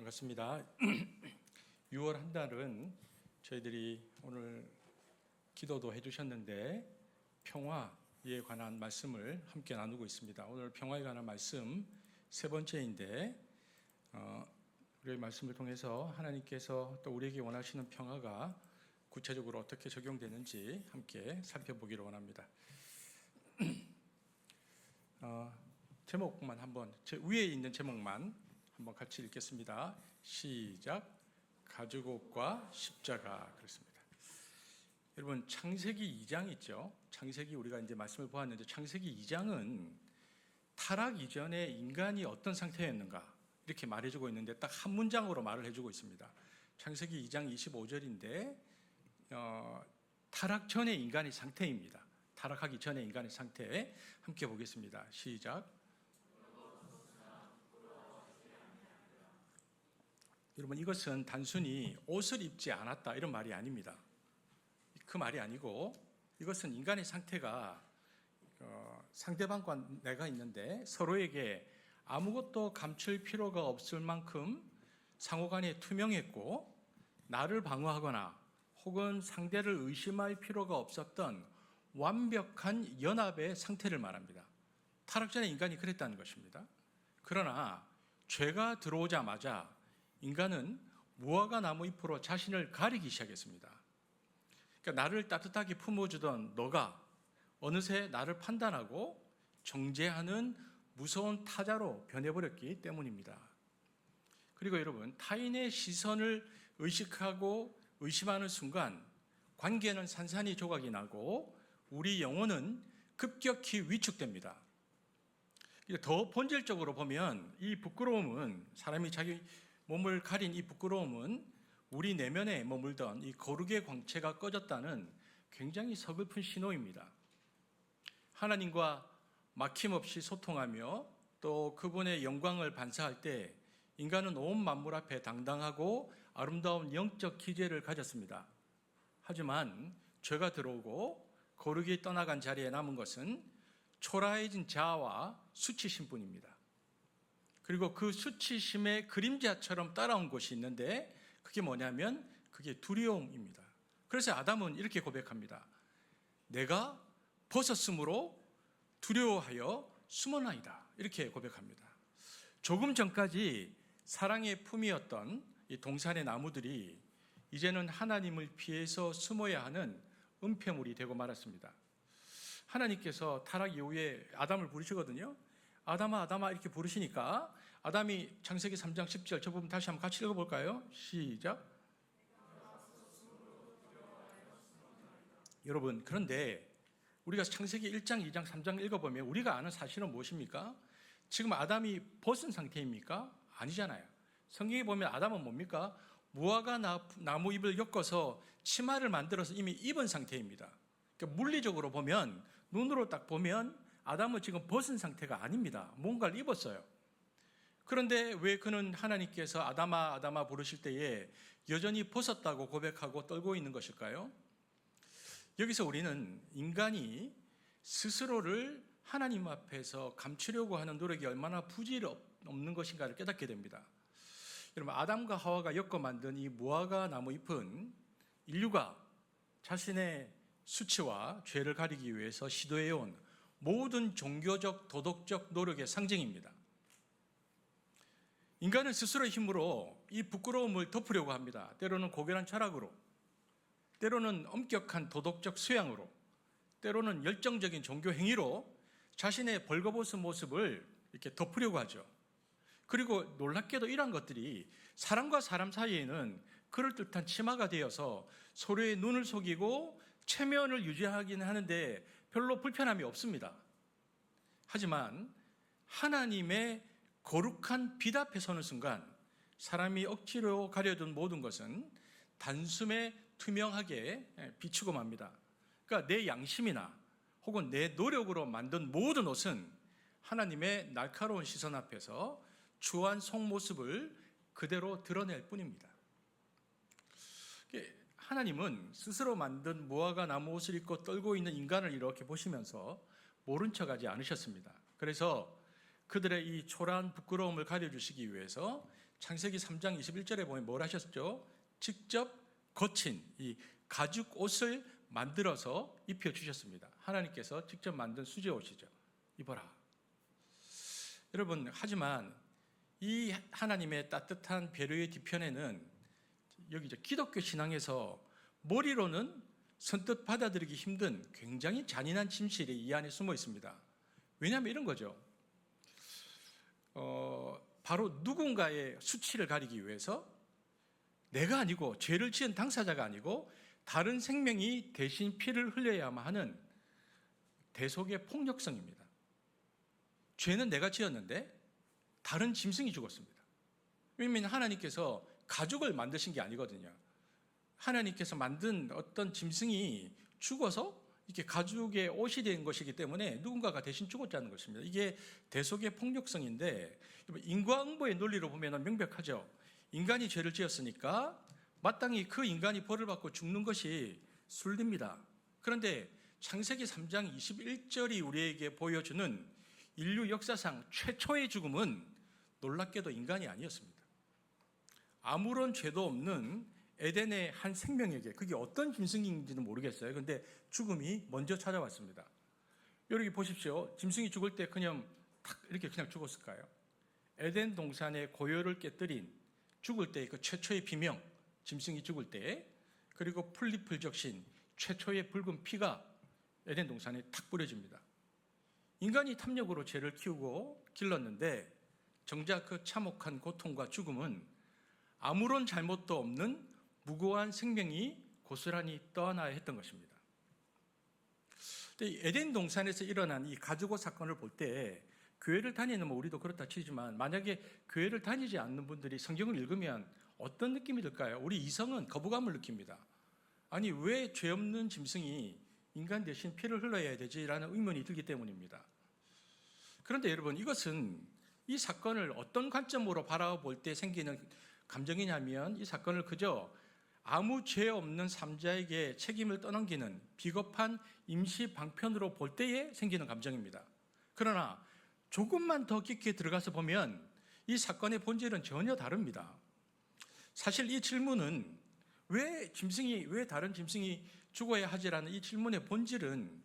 반갑습니다. 6월 한 달은 저희들이 오늘 기도도 해주셨는데 평화에 관한 말씀을 함께 나누고 있습니다. 오늘 평화에 관한 말씀 세 번째인데 우리의 말씀을 통해서 하나님께서 또 우리에게 원하시는 평화가 구체적으로 어떻게 적용되는지 함께 살펴보기를 원합니다. 제목만 한번, 제 위에 있는 제목만 한번 같이 읽겠습니다. 시작. 가죽옷과 십자가. 그렇습니다. 여러분, 창세기 2장 있죠? 창세기 우리가 이제 말씀을 보았는데 창세기 2장은 타락 이전에 인간이 어떤 상태였는가 이렇게 말해주고 있는데 딱 한 문장으로 말을 해주고 있습니다. 창세기 2장 25절인데 타락 전의 인간의 상태입니다. 타락하기 전의 인간의 상태 함께 보겠습니다. 시작. 여러분, 이것은 단순히 옷을 입지 않았다 이런 말이 아닙니다. 그 말이 아니고 이것은 인간의 상태가 상대방과 내가 있는데 서로에게 아무것도 감출 필요가 없을 만큼 상호간에 투명했고 나를 방어하거나 혹은 상대를 의심할 필요가 없었던 완벽한 연합의 상태를 말합니다. 타락 전에 인간이 그랬다는 것입니다. 그러나 죄가 들어오자마자 인간은 무화과 나무 잎으로 자신을 가리기 시작했습니다. 그러니까 나를 따뜻하게 품어주던 너가 어느새 나를 판단하고 정죄하는 무서운 타자로 변해버렸기 때문입니다. 그리고 여러분, 타인의 시선을 의식하고 의심하는 순간 관계는 산산이 조각이 나고 우리 영혼은 급격히 위축됩니다. 더 본질적으로 보면 이 부끄러움은 사람이 자기 몸을 가린 이 부끄러움은 우리 내면에 머물던 이 거룩의 광채가 꺼졌다는 굉장히 서글픈 신호입니다. 하나님과 막힘없이 소통하며 또 그분의 영광을 반사할 때 인간은 온 만물 앞에 당당하고 아름다운 영적 기제를 가졌습니다. 하지만 죄가 들어오고 거룩이 떠나간 자리에 남은 것은 초라해진 자아와 수치심뿐입니다. 그리고 그 수치심의 그림자처럼 따라온 것이 있는데 그게 뭐냐면 그게 두려움입니다. 그래서 아담은 이렇게 고백합니다. 내가 벗었으므로 두려워하여 숨어나이다. 이렇게 고백합니다. 조금 전까지 사랑의 품이었던 이 동산의 나무들이 이제는 하나님을 피해서 숨어야 하는 은폐물이 되고 말았습니다. 하나님께서 타락 이후에 아담을 부르시거든요. 아담아 아담아 이렇게 부르시니까 아담이 창세기 3장 10절 저 부분 다시 한번 같이 읽어볼까요? 시작. 여러분, 그런데 우리가 창세기 1장, 2장, 3장 읽어보면 우리가 아는 사실은 무엇입니까? 지금 아담이 벗은 상태입니까? 아니잖아요. 성경에 보면 아담은 뭡니까? 무화과 나무 잎을 엮어서 치마를 만들어서 이미 입은 상태입니다. 그러니까 물리적으로 보면, 눈으로 딱 보면 아담은 지금 벗은 상태가 아닙니다. 뭔가를 입었어요. 그런데 왜 그는 하나님께서 아담아 아담아 부르실 때에 여전히 벗었다고 고백하고 떨고 있는 것일까요? 여기서 우리는 인간이 스스로를 하나님 앞에서 감추려고 하는 노력이 얼마나 부질 없는 것인가를 깨닫게 됩니다. 여러분, 아담과 하와가 엮어 만든 이 무화과 나무 잎은 인류가 자신의 수치와 죄를 가리기 위해서 시도해온 모든 종교적, 도덕적 노력의 상징입니다. 인간은 스스로의 힘으로 이 부끄러움을 덮으려고 합니다. 때로는 고결한 철학으로, 때로는 엄격한 도덕적 수양으로, 때로는 열정적인 종교 행위로 자신의 벌거벗은 모습을 이렇게 덮으려고 하죠. 그리고 놀랍게도 이러한 것들이 사람과 사람 사이에는 그럴듯한 치마가 되어서 서로의 눈을 속이고 체면을 유지하긴 하는데 별로 불편함이 없습니다. 하지만 하나님의 거룩한 빛 앞에 서는 순간 사람이 억지로 가려둔 모든 것은 단숨에 투명하게 비추고 맙니다. 그러니까 내 양심이나 혹은 내 노력으로 만든 모든 옷은 하나님의 날카로운 시선 앞에서 추한 속모습을 그대로 드러낼 뿐입니다. 하나님은 스스로 만든 무화과 나무 옷을 입고 떨고 있는 인간을 이렇게 보시면서 모른 척하지 않으셨습니다. 그래서 그들의 이 초라한 부끄러움을 가려주시기 위해서 창세기 3장 21절에 보면 뭘 하셨죠? 직접 거친 이 가죽 옷을 만들어서 입혀주셨습니다. 하나님께서 직접 만든 수제 옷이죠. 입어라. 여러분, 하지만 이 하나님의 따뜻한 배려의 뒤편에는 여기 기독교 신앙에서 머리로는 선뜻 받아들이기 힘든 굉장히 잔인한 진실이 이 안에 숨어 있습니다. 왜냐하면 이런 거죠. 바로 누군가의 수치를 가리기 위해서 내가 아니고, 죄를 지은 당사자가 아니고 다른 생명이 대신 피를 흘려야만 하는 대속의 폭력성입니다. 죄는 내가 지었는데 다른 짐승이 죽었습니다. 왜냐하면 하나님께서 가죽을 만드신 게 아니거든요. 하나님께서 만든 어떤 짐승이 죽어서 이렇게 가죽의 옷이 된 것이기 때문에 누군가가 대신 죽었다는 것입니다. 이게 대속의 폭력성인데, 인과응보의 논리로 보면 명백하죠. 인간이 죄를 지었으니까 마땅히 그 인간이 벌을 받고 죽는 것이 순리입니다. 그런데 창세기 3장 21절이 우리에게 보여주는 인류 역사상 최초의 죽음은 놀랍게도 인간이 아니었습니다. 아무런 죄도 없는 에덴의 한 생명에게, 그게 어떤 짐승인지는 모르겠어요. 그런데 죽음이 먼저 찾아왔습니다. 여기 보십시오. 짐승이 죽을 때 그냥 탁 이렇게 그냥 죽었을까요? 에덴 동산의 고요를 깨뜨린 죽을 때의 그 최초의 비명, 짐승이 죽을 때, 그리고 풀잎을 적신 최초의 붉은 피가 에덴 동산에 탁 뿌려집니다. 인간이 탐욕으로 죄를 키우고 길렀는데 정작 그 참혹한 고통과 죽음은 아무런 잘못도 없는 무고한 생명이 고스란히 떠나야 했던 것입니다. 에덴 동산에서 일어난 이 가죽옷 사건을 볼 때 교회를 다니는 우리도 그렇다 치지만, 만약에 교회를 다니지 않는 분들이 성경을 읽으면 어떤 느낌이 들까요? 우리 이성은 거부감을 느낍니다. 아니, 왜 죄 없는 짐승이 인간 대신 피를 흘러야 되지라는 의문이 들기 때문입니다. 그런데 여러분, 이것은 이 사건을 어떤 관점으로 바라볼 때 생기는 감정이냐면, 이 사건을 그저 아무 죄 없는 삼자에게 책임을 떠넘기는 비겁한 임시 방편으로 볼 때에 생기는 감정입니다. 그러나 조금만 더 깊게 들어가서 보면 이 사건의 본질은 전혀 다릅니다. 사실 이 질문은 왜 다른 짐승이 죽어야 하지라는 이 질문의 본질은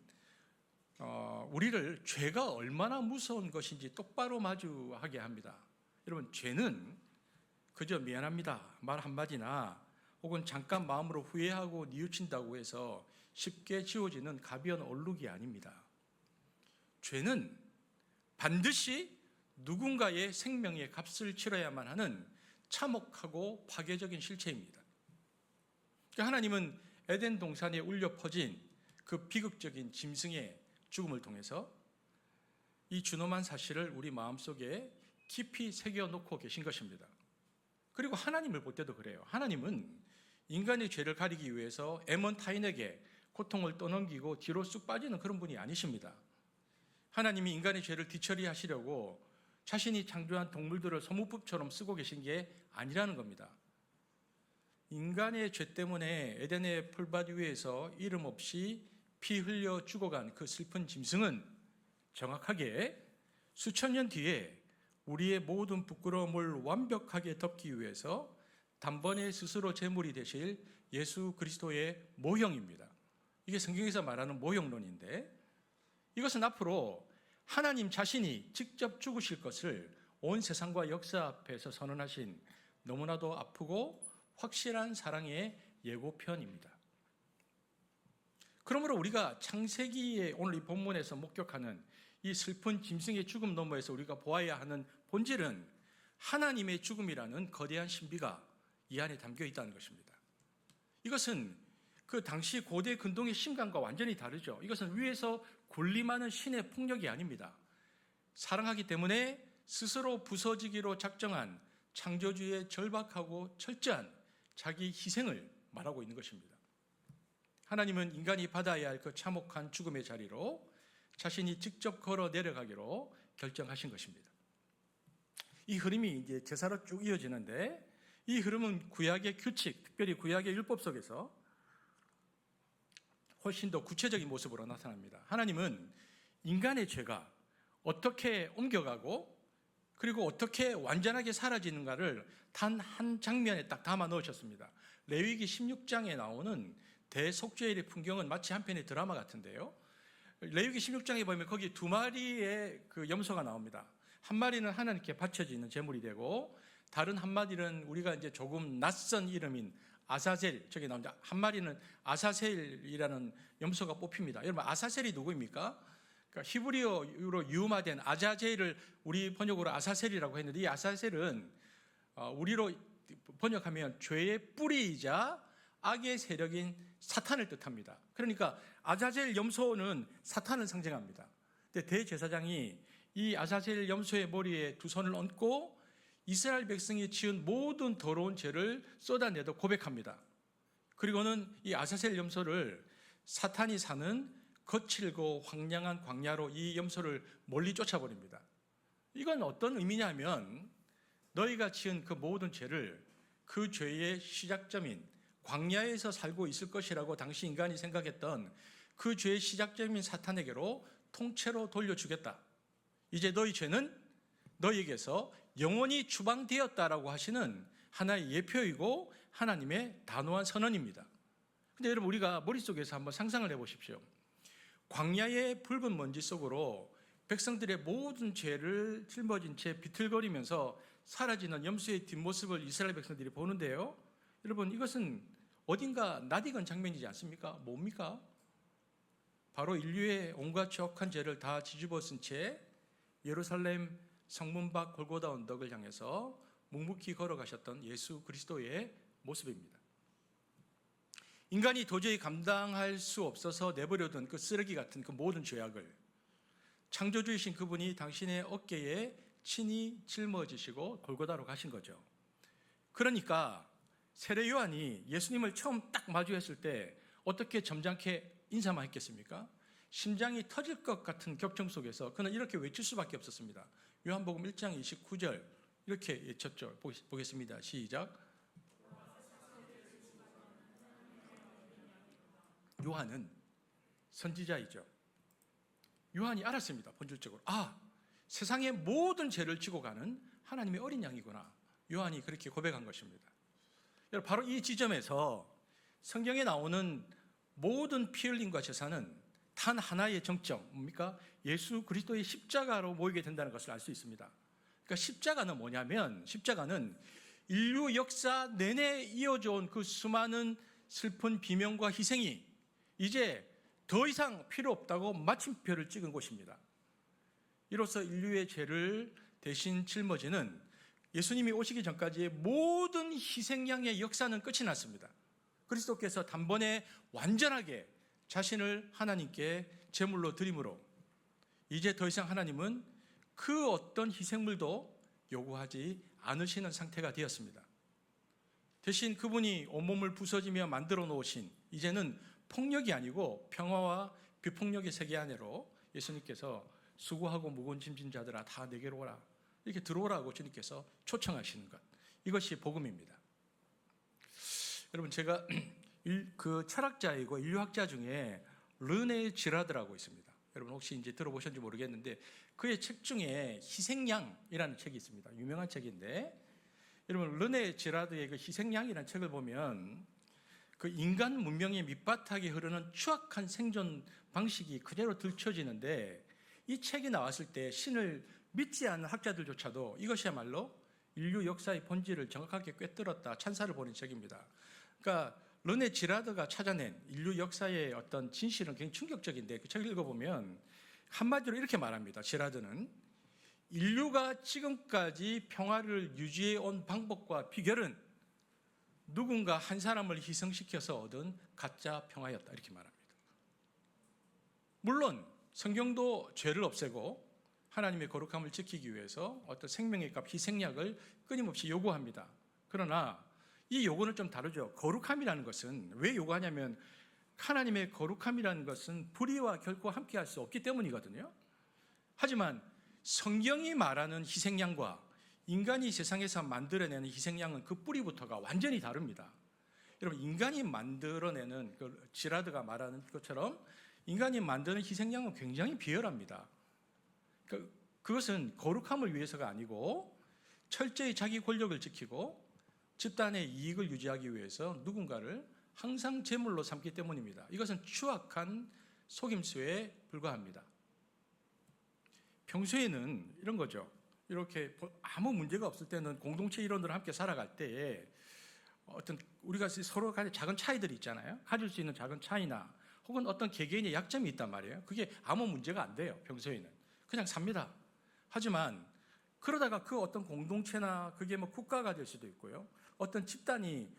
우리를 죄가 얼마나 무서운 것인지 똑바로 마주하게 합니다. 여러분, 죄는 그저 미안합니다 말 한마디나 혹은 잠깐 마음으로 후회하고 뉘우친다고 해서 쉽게 지워지는 가벼운 얼룩이 아닙니다. 죄는 반드시 누군가의 생명의 값을 치러야만 하는 참혹하고 파괴적인 실체입니다. 하나님은 에덴 동산에 울려 퍼진 그 비극적인 짐승의 죽음을 통해서 이 준엄한 사실을 우리 마음속에 깊이 새겨놓고 계신 것입니다. 그리고 하나님을 볼 때도 그래요. 하나님은 인간의 죄를 가리기 위해서 애먼 타인에게 고통을 떠넘기고 뒤로 쑥 빠지는 그런 분이 아니십니다. 하나님이 인간의 죄를 뒤처리하시려고 자신이 창조한 동물들을 소모품처럼 쓰고 계신 게 아니라는 겁니다. 인간의 죄 때문에 에덴의 풀밭 위에서 이름 없이 피 흘려 죽어간 그 슬픈 짐승은 정확하게 수천 년 뒤에 우리의 모든 부끄러움을 완벽하게 덮기 위해서 단번에 스스로 제물이 되실 예수 그리스도의 모형입니다. 이게 성경에서 말하는 모형론인데, 이것은 앞으로 하나님 자신이 직접 죽으실 것을 온 세상과 역사 앞에서 선언하신 너무나도 아프고 확실한 사랑의 예고편입니다. 그러므로 우리가 창세기의 오늘 이 본문에서 목격하는 이 슬픈 짐승의 죽음 너머에서 우리가 보아야 하는 본질은 하나님의 죽음이라는 거대한 신비가 이 안에 담겨 있다는 것입니다. 이것은 그 당시 고대 근동의 신간과 완전히 다르죠. 이것은 위에서 군림하는 신의 폭력이 아닙니다. 사랑하기 때문에 스스로 부서지기로 작정한 창조주의 절박하고 철저한 자기 희생을 말하고 있는 것입니다. 하나님은 인간이 받아야 할 그 참혹한 죽음의 자리로 자신이 직접 걸어 내려가기로 결정하신 것입니다. 이 흐름이 이제 제사로 쭉 이어지는데, 이 흐름은 구약의 규칙, 특별히 구약의 율법 속에서 훨씬 더 구체적인 모습으로 나타납니다. 하나님은 인간의 죄가 어떻게 옮겨가고 그리고 어떻게 완전하게 사라지는가를 단 한 장면에 딱 담아 넣으셨습니다. 레위기 16장에 나오는 대속죄일의 풍경은 마치 한 편의 드라마 같은데요. 레위기 16장에 보면 거기 두 마리의 그 염소가 나옵니다. 한 마리는 하나님께 바쳐지는 제물이 되고, 다른 한 마리는 우리가 이제 조금 낯선 이름인 아사셀, 저기 나옵니다. 한 마리는 아사셀이라는 염소가 뽑힙니다. 여러분, 아사셀이 누구입니까? 그러니까 히브리어로 유음화된 아자젤을 우리 번역으로 아사셀이라고 했는데, 이 아사셀은 우리로 번역하면 죄의 뿌리이자 악의 세력인 사탄을 뜻합니다. 그러니까 아자젤 염소는 사탄을 상징합니다. 근데 대제사장이 이 아자젤 염소의 머리에 두 손을 얹고 이스라엘 백성이 지은 모든 더러운 죄를 쏟아내도 고백합니다. 그리고는 이 아사셀 염소를 사탄이 사는 거칠고 황량한 광야로 이 염소를 멀리 쫓아버립니다. 이건 어떤 의미냐면, 너희가 지은 그 모든 죄를 그 죄의 시작점인 광야에서 살고 있을 것이라고 당시 인간이 생각했던 그 죄의 시작점인 사탄에게로 통째로 돌려주겠다. 이제 너희 죄는 너희에게서 영원히 추방되었다라고 하시는 하나의 예표이고 하나님의 단호한 선언입니다. 근데 여러분, 우리가 머릿속에서 한번 상상을 해보십시오. 광야의 붉은 먼지 속으로 백성들의 모든 죄를 짊어진 채 비틀거리면서 사라지는 염소의 뒷모습을 이스라엘 백성들이 보는데요, 여러분, 이것은 어딘가 낯익은 장면이지 않습니까? 뭡니까? 바로 인류의 온갖 추악한 죄를 다 뒤집어 쓴 채 예루살렘 성문 밖 골고다 언덕을 향해서 묵묵히 걸어가셨던 예수 그리스도의 모습입니다. 인간이 도저히 감당할 수 없어서 내버려둔 그 쓰레기 같은 그 모든 죄악을 창조주이신 그분이 당신의 어깨에 친히 짊어지시고 골고다로 가신 거죠. 그러니까 세례 요한이 예수님을 처음 딱 마주했을 때 어떻게 점잖게 인사만 했겠습니까? 심장이 터질 것 같은 격정 속에서 그는 이렇게 외칠 수밖에 없었습니다. 요한복음 1장 29절 이렇게 외쳤죠. 보겠습니다. 시작. 요한은 선지자이죠. 요한이 알았습니다. 본질적으로. 세상의 모든 죄를 지고 가는 하나님의 어린 양이구나. 요한이 그렇게 고백한 것입니다. 여러분, 바로 이 지점에서 성경에 나오는 모든 피 흘림과 제사는 단 하나의 정점, 뭡니까? 예수 그리스도의 십자가로 모이게 된다는 것을 알 수 있습니다. 그러니까 십자가는 뭐냐면, 십자가는 인류 역사 내내 이어져 온 그 수많은 슬픈 비명과 희생이 이제 더 이상 필요 없다고 마침표를 찍은 곳입니다. 이로써 인류의 죄를 대신 짊어지는 예수님이 오시기 전까지의 모든 희생양의 역사는 끝이 났습니다. 그리스도께서 단번에 완전하게 자신을 하나님께 제물로 드림으로 이제 더 이상 하나님은 그 어떤 희생물도 요구하지 않으시는 상태가 되었습니다. 대신 그분이 온몸을 부서지며 만들어 놓으신, 이제는 폭력이 아니고 평화와 비폭력의 세계 안으로 예수님께서 수고하고 무거운 짐진 자들아 다 내게로 오라, 이렇게 들어오라고 주님께서 초청하시는 것, 이것이 복음입니다. 여러분, 제가 그 철학자이고 인류학자 중에 르네 지라드라고 있습니다. 여러분 혹시 이제 들어보셨는지 모르겠는데 그의 책 중에 희생양이라는 책이 있습니다. 유명한 책인데, 여러분 르네 지라드의 그 희생양이라는 책을 보면 그 인간 문명의 밑바닥에 흐르는 추악한 생존 방식이 그대로 들춰지는데, 이 책이 나왔을 때 신을 믿지 않는 학자들조차도 이것이야말로 인류 역사의 본질을 정확하게 꿰뚫었다 찬사를 보낸 책입니다. 그러니까 르네 지라드가 찾아낸 인류 역사의 어떤 진실은 굉장히 충격적인데, 그 책을 읽어보면 한마디로 이렇게 말합니다. 지라드는 인류가 지금까지 평화를 유지해 온 방법과 비결은 누군가 한 사람을 희생시켜서 얻은 가짜 평화였다, 이렇게 말합니다. 물론 성경도 죄를 없애고 하나님의 거룩함을 지키기 위해서 어떤 생명의 값 희생약을 끊임없이 요구합니다. 그러나 이 요구는 좀 다르죠. 거룩함이라는 것은 왜 요구하냐면, 하나님의 거룩함이라는 것은 불의와 결코 함께할 수 없기 때문이거든요. 하지만 성경이 말하는 희생양과 인간이 세상에서 만들어내는 희생양은 그 뿌리부터가 완전히 다릅니다. 여러분, 인간이 만들어내는 그 지라드가 말하는 것처럼 인간이 만드는 희생양은 굉장히 비열합니다. 그것은 거룩함을 위해서가 아니고 철저히 자기 권력을 지키고 집단의 이익을 유지하기 위해서 누군가를 항상 제물로 삼기 때문입니다. 이것은 추악한 속임수에 불과합니다. 평소에는 이런 거죠. 이렇게 아무 문제가 없을 때는 공동체 일원들과 함께 살아갈 때에 어떤 우리가 서로 간에 작은 차이들이 있잖아요. 가질 수 있는 작은 차이나 혹은 어떤 개개인의 약점이 있단 말이에요. 그게 아무 문제가 안 돼요. 평소에는 그냥 삽니다. 하지만 그러다가 그 어떤 공동체나 그게 뭐 국가가 될 수도 있고요. 어떤 집단이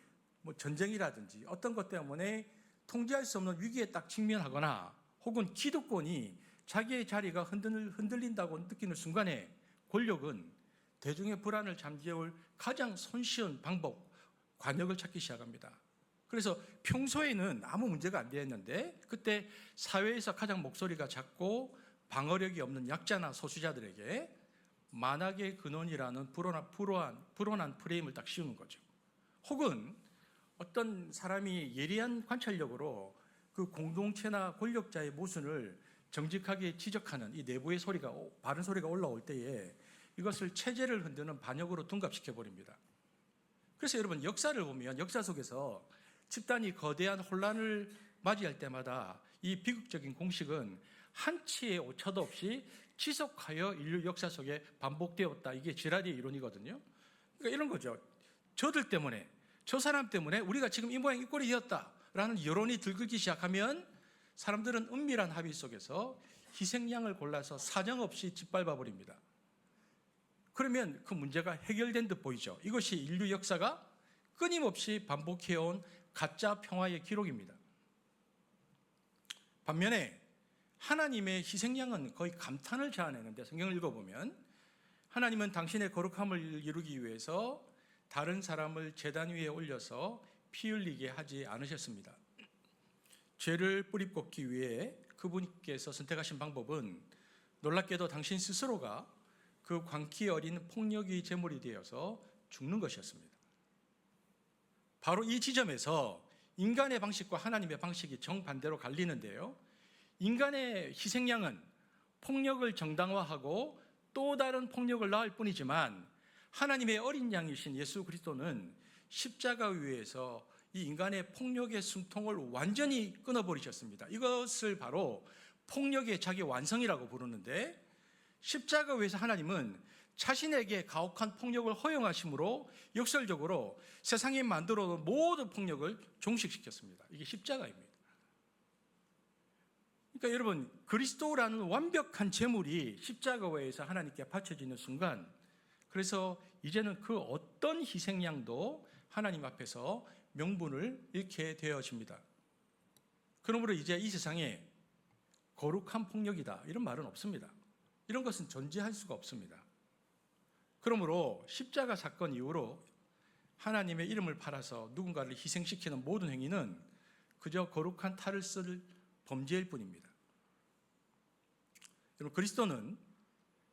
뭐 전쟁이라든지 어떤 것 때문에 통제할 수 없는 위기에 딱 직면하거나 혹은 기득권이 자기의 자리가 흔들린다고 느끼는 순간에 권력은 대중의 불안을 잠재울 가장 손쉬운 방법, 관역을 찾기 시작합니다. 그래서 평소에는 아무 문제가 안 되었는데 그때 사회에서 가장 목소리가 작고 방어력이 없는 약자나 소수자들에게 만악의 근원이라는 불온한 프레임을 딱 씌우는 거죠. 혹은 어떤 사람이 예리한 관찰력으로 그 공동체나 권력자의 모순을 정직하게 지적하는 이 내부의 소리가, 바른 소리가 올라올 때에 이것을 체제를 흔드는 반역으로 둔갑시켜 버립니다. 그래서 여러분 역사를 보면 역사 속에서 집단이 거대한 혼란을 맞이할 때마다 이 비극적인 공식은 한치의 오차도 없이 지속하여 인류 역사 속에 반복되었다. 이게 지라리의 이론이거든요. 그러니까 이런 거죠. 저들 때문에, 저 사람 때문에 우리가 지금 이 모양 이 꼴이 되었다라는 여론이 들끓기 시작하면 사람들은 은밀한 합의 속에서 희생양을 골라서 사정없이 짓밟아 버립니다. 그러면 그 문제가 해결된 듯 보이죠. 이것이 인류 역사가 끊임없이 반복해온 가짜 평화의 기록입니다. 반면에 하나님의 희생양은 거의 감탄을 자아내는데 성경을 읽어보면 하나님은 당신의 거룩함을 이루기 위해서 다른 사람을 제단 위에 올려서 피 흘리게 하지 않으셨습니다. 죄를 뿌리 뽑기 위해 그분께서 선택하신 방법은 놀랍게도 당신 스스로가 그 광기 어린 폭력의 제물이 되어서 죽는 것이었습니다. 바로 이 지점에서 인간의 방식과 하나님의 방식이 정반대로 갈리는데요. 인간의 희생양은 폭력을 정당화하고 또 다른 폭력을 낳을 뿐이지만 하나님의 어린 양이신 예수 그리스도는 십자가 위에서 이 인간의 폭력의 숨통을 완전히 끊어버리셨습니다. 이것을 바로 폭력의 자기 완성이라고 부르는데 십자가 위에서 하나님은 자신에게 가혹한 폭력을 허용하심으로 역설적으로 세상이 만들어 놓은 모든 폭력을 종식시켰습니다. 이게 십자가입니다. 그러니까 여러분 그리스도라는 완벽한 제물이 십자가 위에서 하나님께 바쳐지는 순간 그래서 이제는 그 어떤 희생양도 하나님 앞에서 명분을 잃게 되어집니다. 그러므로 이제 이 세상에 거룩한 폭력이다 이런 말은 없습니다. 이런 것은 존재할 수가 없습니다. 그러므로 십자가 사건 이후로 하나님의 이름을 팔아서 누군가를 희생시키는 모든 행위는 그저 거룩한 탈을 쓸 범죄일 뿐입니다. 여러분 그리스도는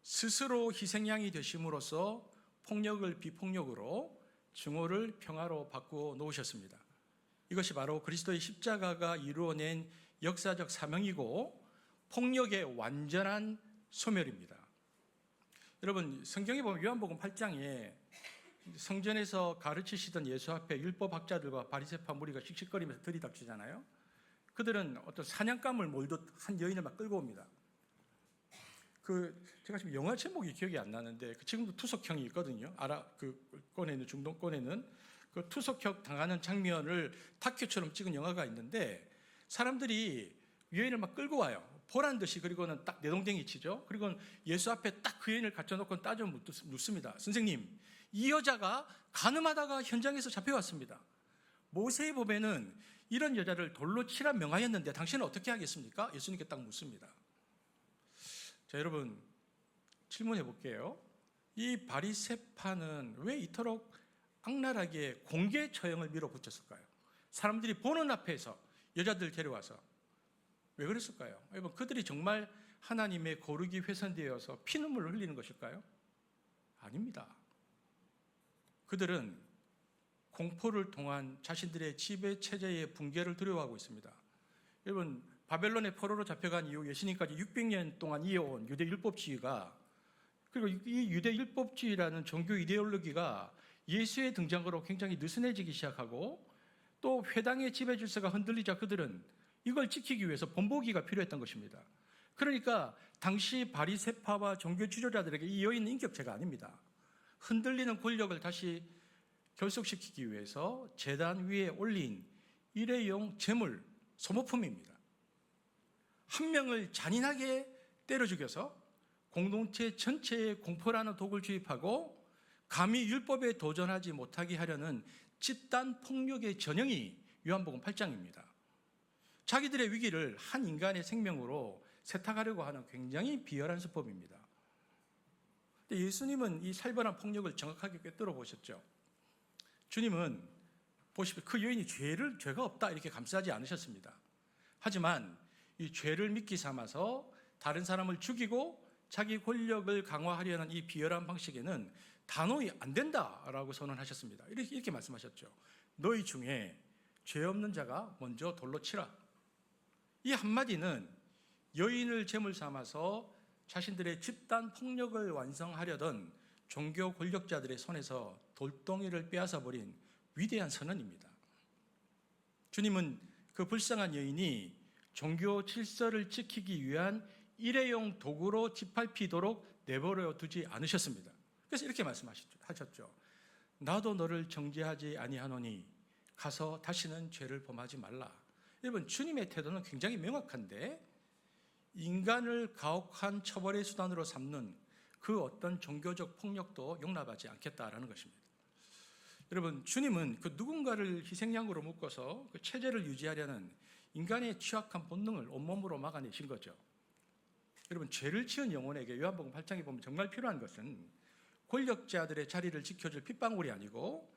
스스로 희생양이 되심으로써 폭력을 비폭력으로 증오를 평화로 바꾸어 놓으셨습니다. 이것이 바로 그리스도의 십자가가 이루어낸 역사적 사명이고 폭력의 완전한 소멸입니다. 여러분 성경에 보면 요한복음 8장에 성전에서 가르치시던 예수 앞에 율법학자들과 바리새파 무리가 씩씩거리면서 들이닥치잖아요. 그들은 어떤 사냥감을 몰듯 한 여인을 막 끌고 옵니다. 제가 지금 영화 제목이 기억이 안 나는데 지금도 투석형이 있거든요. 꺼내는 중동권에는 그 투석형 당하는 장면을 다큐처럼 찍은 영화가 있는데 사람들이 여인을 막 끌고 와요. 보란 듯이. 그리고는 딱 내동댕이 치죠. 그리고 예수 앞에 딱 그 여인을 갖춰놓고 따져 묻습니다. 선생님, 이 여자가 가늠하다가 현장에서 잡혀왔습니다. 모세의법에는 이런 여자를 돌로 치라 명하였는데 당신은 어떻게 하겠습니까? 예수님께 딱 묻습니다. 자, 여러분 질문해 볼게요. 이 바리새파는 왜 이토록 악랄하게 공개 처형을 밀어붙였을까요? 사람들이 보는 앞에서 여자들 데려와서 왜 그랬을까요? 여러분 그들이 정말 하나님의 거룩이 훼손되어서 피눈물을 흘리는 것일까요? 아닙니다. 그들은 공포를 통한 자신들의 지배 체제의 붕괴를 두려워하고 있습니다. 여러분 바벨론의 포로로 잡혀간 이후 예수님까지 600년 동안 이어온 유대 율법주의가 그리고 이 유대 율법주의라는 종교 이데올로기가 예수의 등장으로 굉장히 느슨해지기 시작하고 또 회당의 지배 질서가 흔들리자 그들은 이걸 지키기 위해서 본보기가 필요했던 것입니다. 그러니까 당시 바리새파와 종교 지도자들에게 이 여인은 인격체가 아닙니다. 흔들리는 권력을 다시 결속시키기 위해서 제단 위에 올린 일회용 제물, 소모품입니다. 한 명을 잔인하게 때려 죽여서 공동체 전체에 공포라는 독을 주입하고 감히 율법에 도전하지 못하게 하려는 집단 폭력의 전형이 요한복음 8장입니다. 자기들의 위기를 한 인간의 생명으로 세탁하려고 하는 굉장히 비열한 수법입니다. 근데 예수님은 이 살벌한 폭력을 정확하게 꿰뚫어 보셨죠. 주님은 보십시오. 그 여인이 죄가 없다 이렇게 감싸지 않으셨습니다. 하지만 이 죄를 미끼 삼아서 다른 사람을 죽이고 자기 권력을 강화하려는 이 비열한 방식에는 단호히 안 된다라고 선언하셨습니다. 이렇게 말씀하셨죠. 너희 중에 죄 없는 자가 먼저 돌로 치라. 이 한마디는 여인을 제물 삼아서 자신들의 집단 폭력을 완성하려던 종교 권력자들의 손에서 돌덩이를 빼앗아 버린 위대한 선언입니다. 주님은 그 불쌍한 여인이 종교 질서를 지키기 위한 일회용 도구로 짓밟히도록 내버려 두지 않으셨습니다. 그래서 이렇게 말씀하셨죠. 나도 너를 정죄하지 아니하노니 가서 다시는 죄를 범하지 말라. 여러분, 주님의 태도는 굉장히 명확한데 인간을 가혹한 처벌의 수단으로 삼는 그 어떤 종교적 폭력도 용납하지 않겠다라는 것입니다. 여러분, 주님은 그 누군가를 희생양으로 묶어서 그 체제를 유지하려는 인간의 취약한 본능을 온몸으로 막아내신 거죠. 여러분, 죄를 지은 영혼에게 요한복음 8장에 보면 정말 필요한 것은 권력자들의 자리를 지켜줄 핏방울이 아니고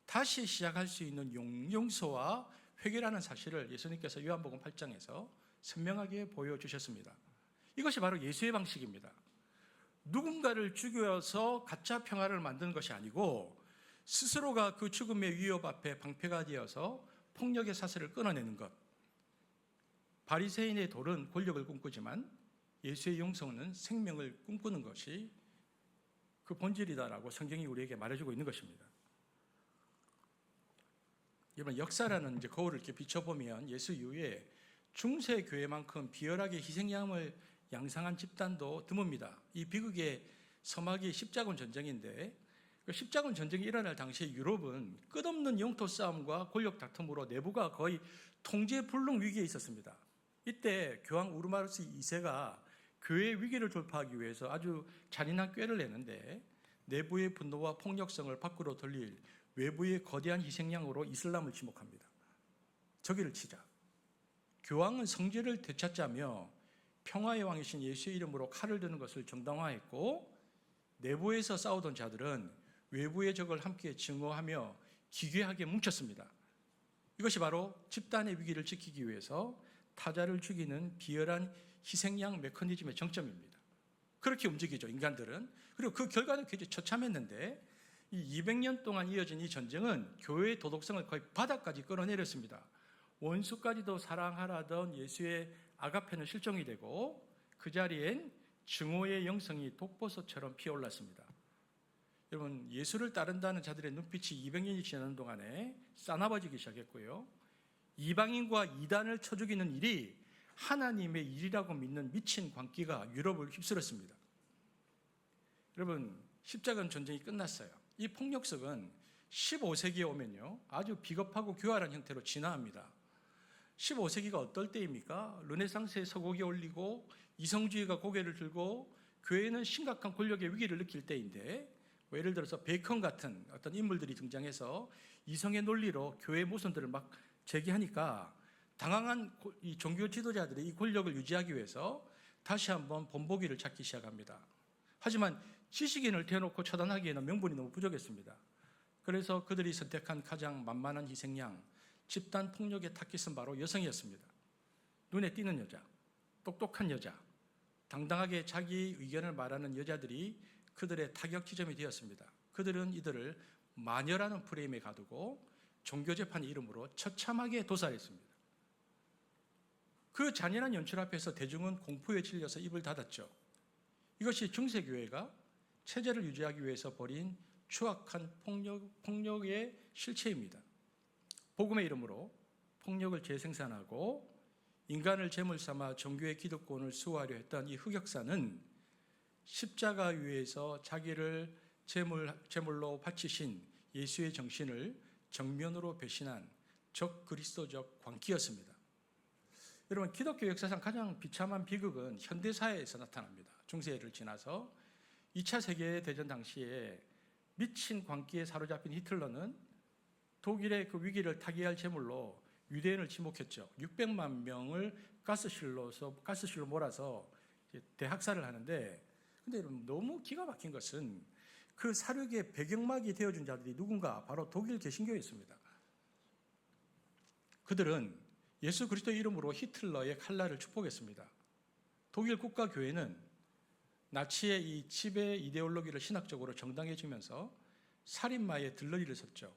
다시 시작할 수 있는 용서와 회개라는 사실을 예수님께서 요한복음 8장에서 선명하게 보여주셨습니다. 이것이 바로 예수의 방식입니다. 누군가를 죽여서 가짜 평화를 만드는 것이 아니고 스스로가 그 죽음의 위협 앞에 방패가 되어서 폭력의 사슬을 끊어내는 것. 바리새인의 돌은 권력을 꿈꾸지만 예수의 영성은 생명을 꿈꾸는 것이 그 본질이다라고 성경이 우리에게 말해주고 있는 것입니다. 여러분, 역사라는 이제 거울을 이렇게 비춰보면 예수 이후에 중세 교회만큼 비열하게 희생양을 양상한 집단도 드뭅니다. 이 비극의 서막이 십자군 전쟁인데 그 십자군 전쟁이 일어날 당시에 유럽은 끝없는 영토 싸움과 권력 다툼으로 내부가 거의 통제불능 위기에 있었습니다. 이때 교황 우르마르스 2세가 교회의 위기를 돌파하기 위해서 아주 잔인한 꾀를 내는데 내부의 분노와 폭력성을 밖으로 돌릴 외부의 거대한 희생양으로 이슬람을 지목합니다. 저기를 치자. 교황은 성제를 되찾자며 평화의 왕이신 예수의 이름으로 칼을 드는 것을 정당화했고 내부에서 싸우던 자들은 외부의 적을 함께 증오하며 기괴하게 뭉쳤습니다. 이것이 바로 집단의 위기를 지키기 위해서 타자를 죽이는 비열한 희생양 메커니즘의 정점입니다. 그렇게 움직이죠, 인간들은. 그리고 그 결과는 굉장히 처참했는데 이 200년 동안 이어진 이 전쟁은 교회의 도덕성을 거의 바닥까지 끌어내렸습니다. 원수까지도 사랑하라던 예수의 아가페는 실종이 되고 그 자리엔 증오의 영성이 독버섯처럼 피어올랐습니다. 여러분, 예수를 따른다는 자들의 눈빛이 200년이 지나는 동안에 싸나워지기 시작했고요. 이방인과 이단을 쳐 죽이는 일이 하나님의 일이라고 믿는 미친 광기가 유럽을 휩쓸었습니다. 여러분, 십자군 전쟁이 끝났어요. 이 폭력성은 15세기에 오면요 아주 비겁하고 교활한 형태로 진화합니다. 15세기가 어떨 때입니까? 르네상스의 서곡이 올리고 이성주의가 고개를 들고 교회는 심각한 권력의 위기를 느낄 때인데 예를 들어서 베이컨 같은 어떤 인물들이 등장해서 이성의 논리로 교회의 모순들을 막 제기하니까 당황한 이 종교 지도자들이 이 권력을 유지하기 위해서 다시 한번 본보기를 찾기 시작합니다. 하지만 지식인을 대놓고 처단하기에는 명분이 너무 부족했습니다. 그래서 그들이 선택한 가장 만만한 희생양, 집단 폭력의 타깃은 바로 여성이었습니다. 눈에 띄는 여자, 똑똑한 여자, 당당하게 자기 의견을 말하는 여자들이 그들의 타격 지점이 되었습니다. 그들은 이들을 마녀라는 프레임에 가두고 종교재판의 이름으로 처참하게 도살했습니다. 그 잔인한 연출 앞에서 대중은 공포에 질려서 입을 닫았죠. 이것이 중세교회가 체제를 유지하기 위해서 벌인 추악한 폭력의 실체입니다. 복음의 이름으로 폭력을 재생산하고 인간을 제물 삼아 종교의 기득권을 수호하려 했던 이 흑역사는 십자가 위에서 자기를 제물로 바치신 예수의 정신을 정면으로 배신한 적그리스도적 광기였습니다. 여러분, 기독교 역사상 가장 비참한 비극은 현대사회에서 나타납니다. 중세를 지나서 2차 세계대전 당시에 미친 광기에 사로잡힌 히틀러는 독일의 그 위기를 타개할 제물로 유대인을 지목했죠. 600만 명을 가스실로 몰아서 대학살을 하는데, 근데 여러분, 너무 기가 막힌 것은 그 사륙의 배경막이 되어준 자들이 누군가, 바로 독일 개신교였습니다. 그들은 예수 그리스도의 이름으로 히틀러의 칼날을 축복했습니다. 독일 국가교회는 나치의 이 지배 이데올로기를 신학적으로 정당해지면서 살인마의 들러리를 섰죠.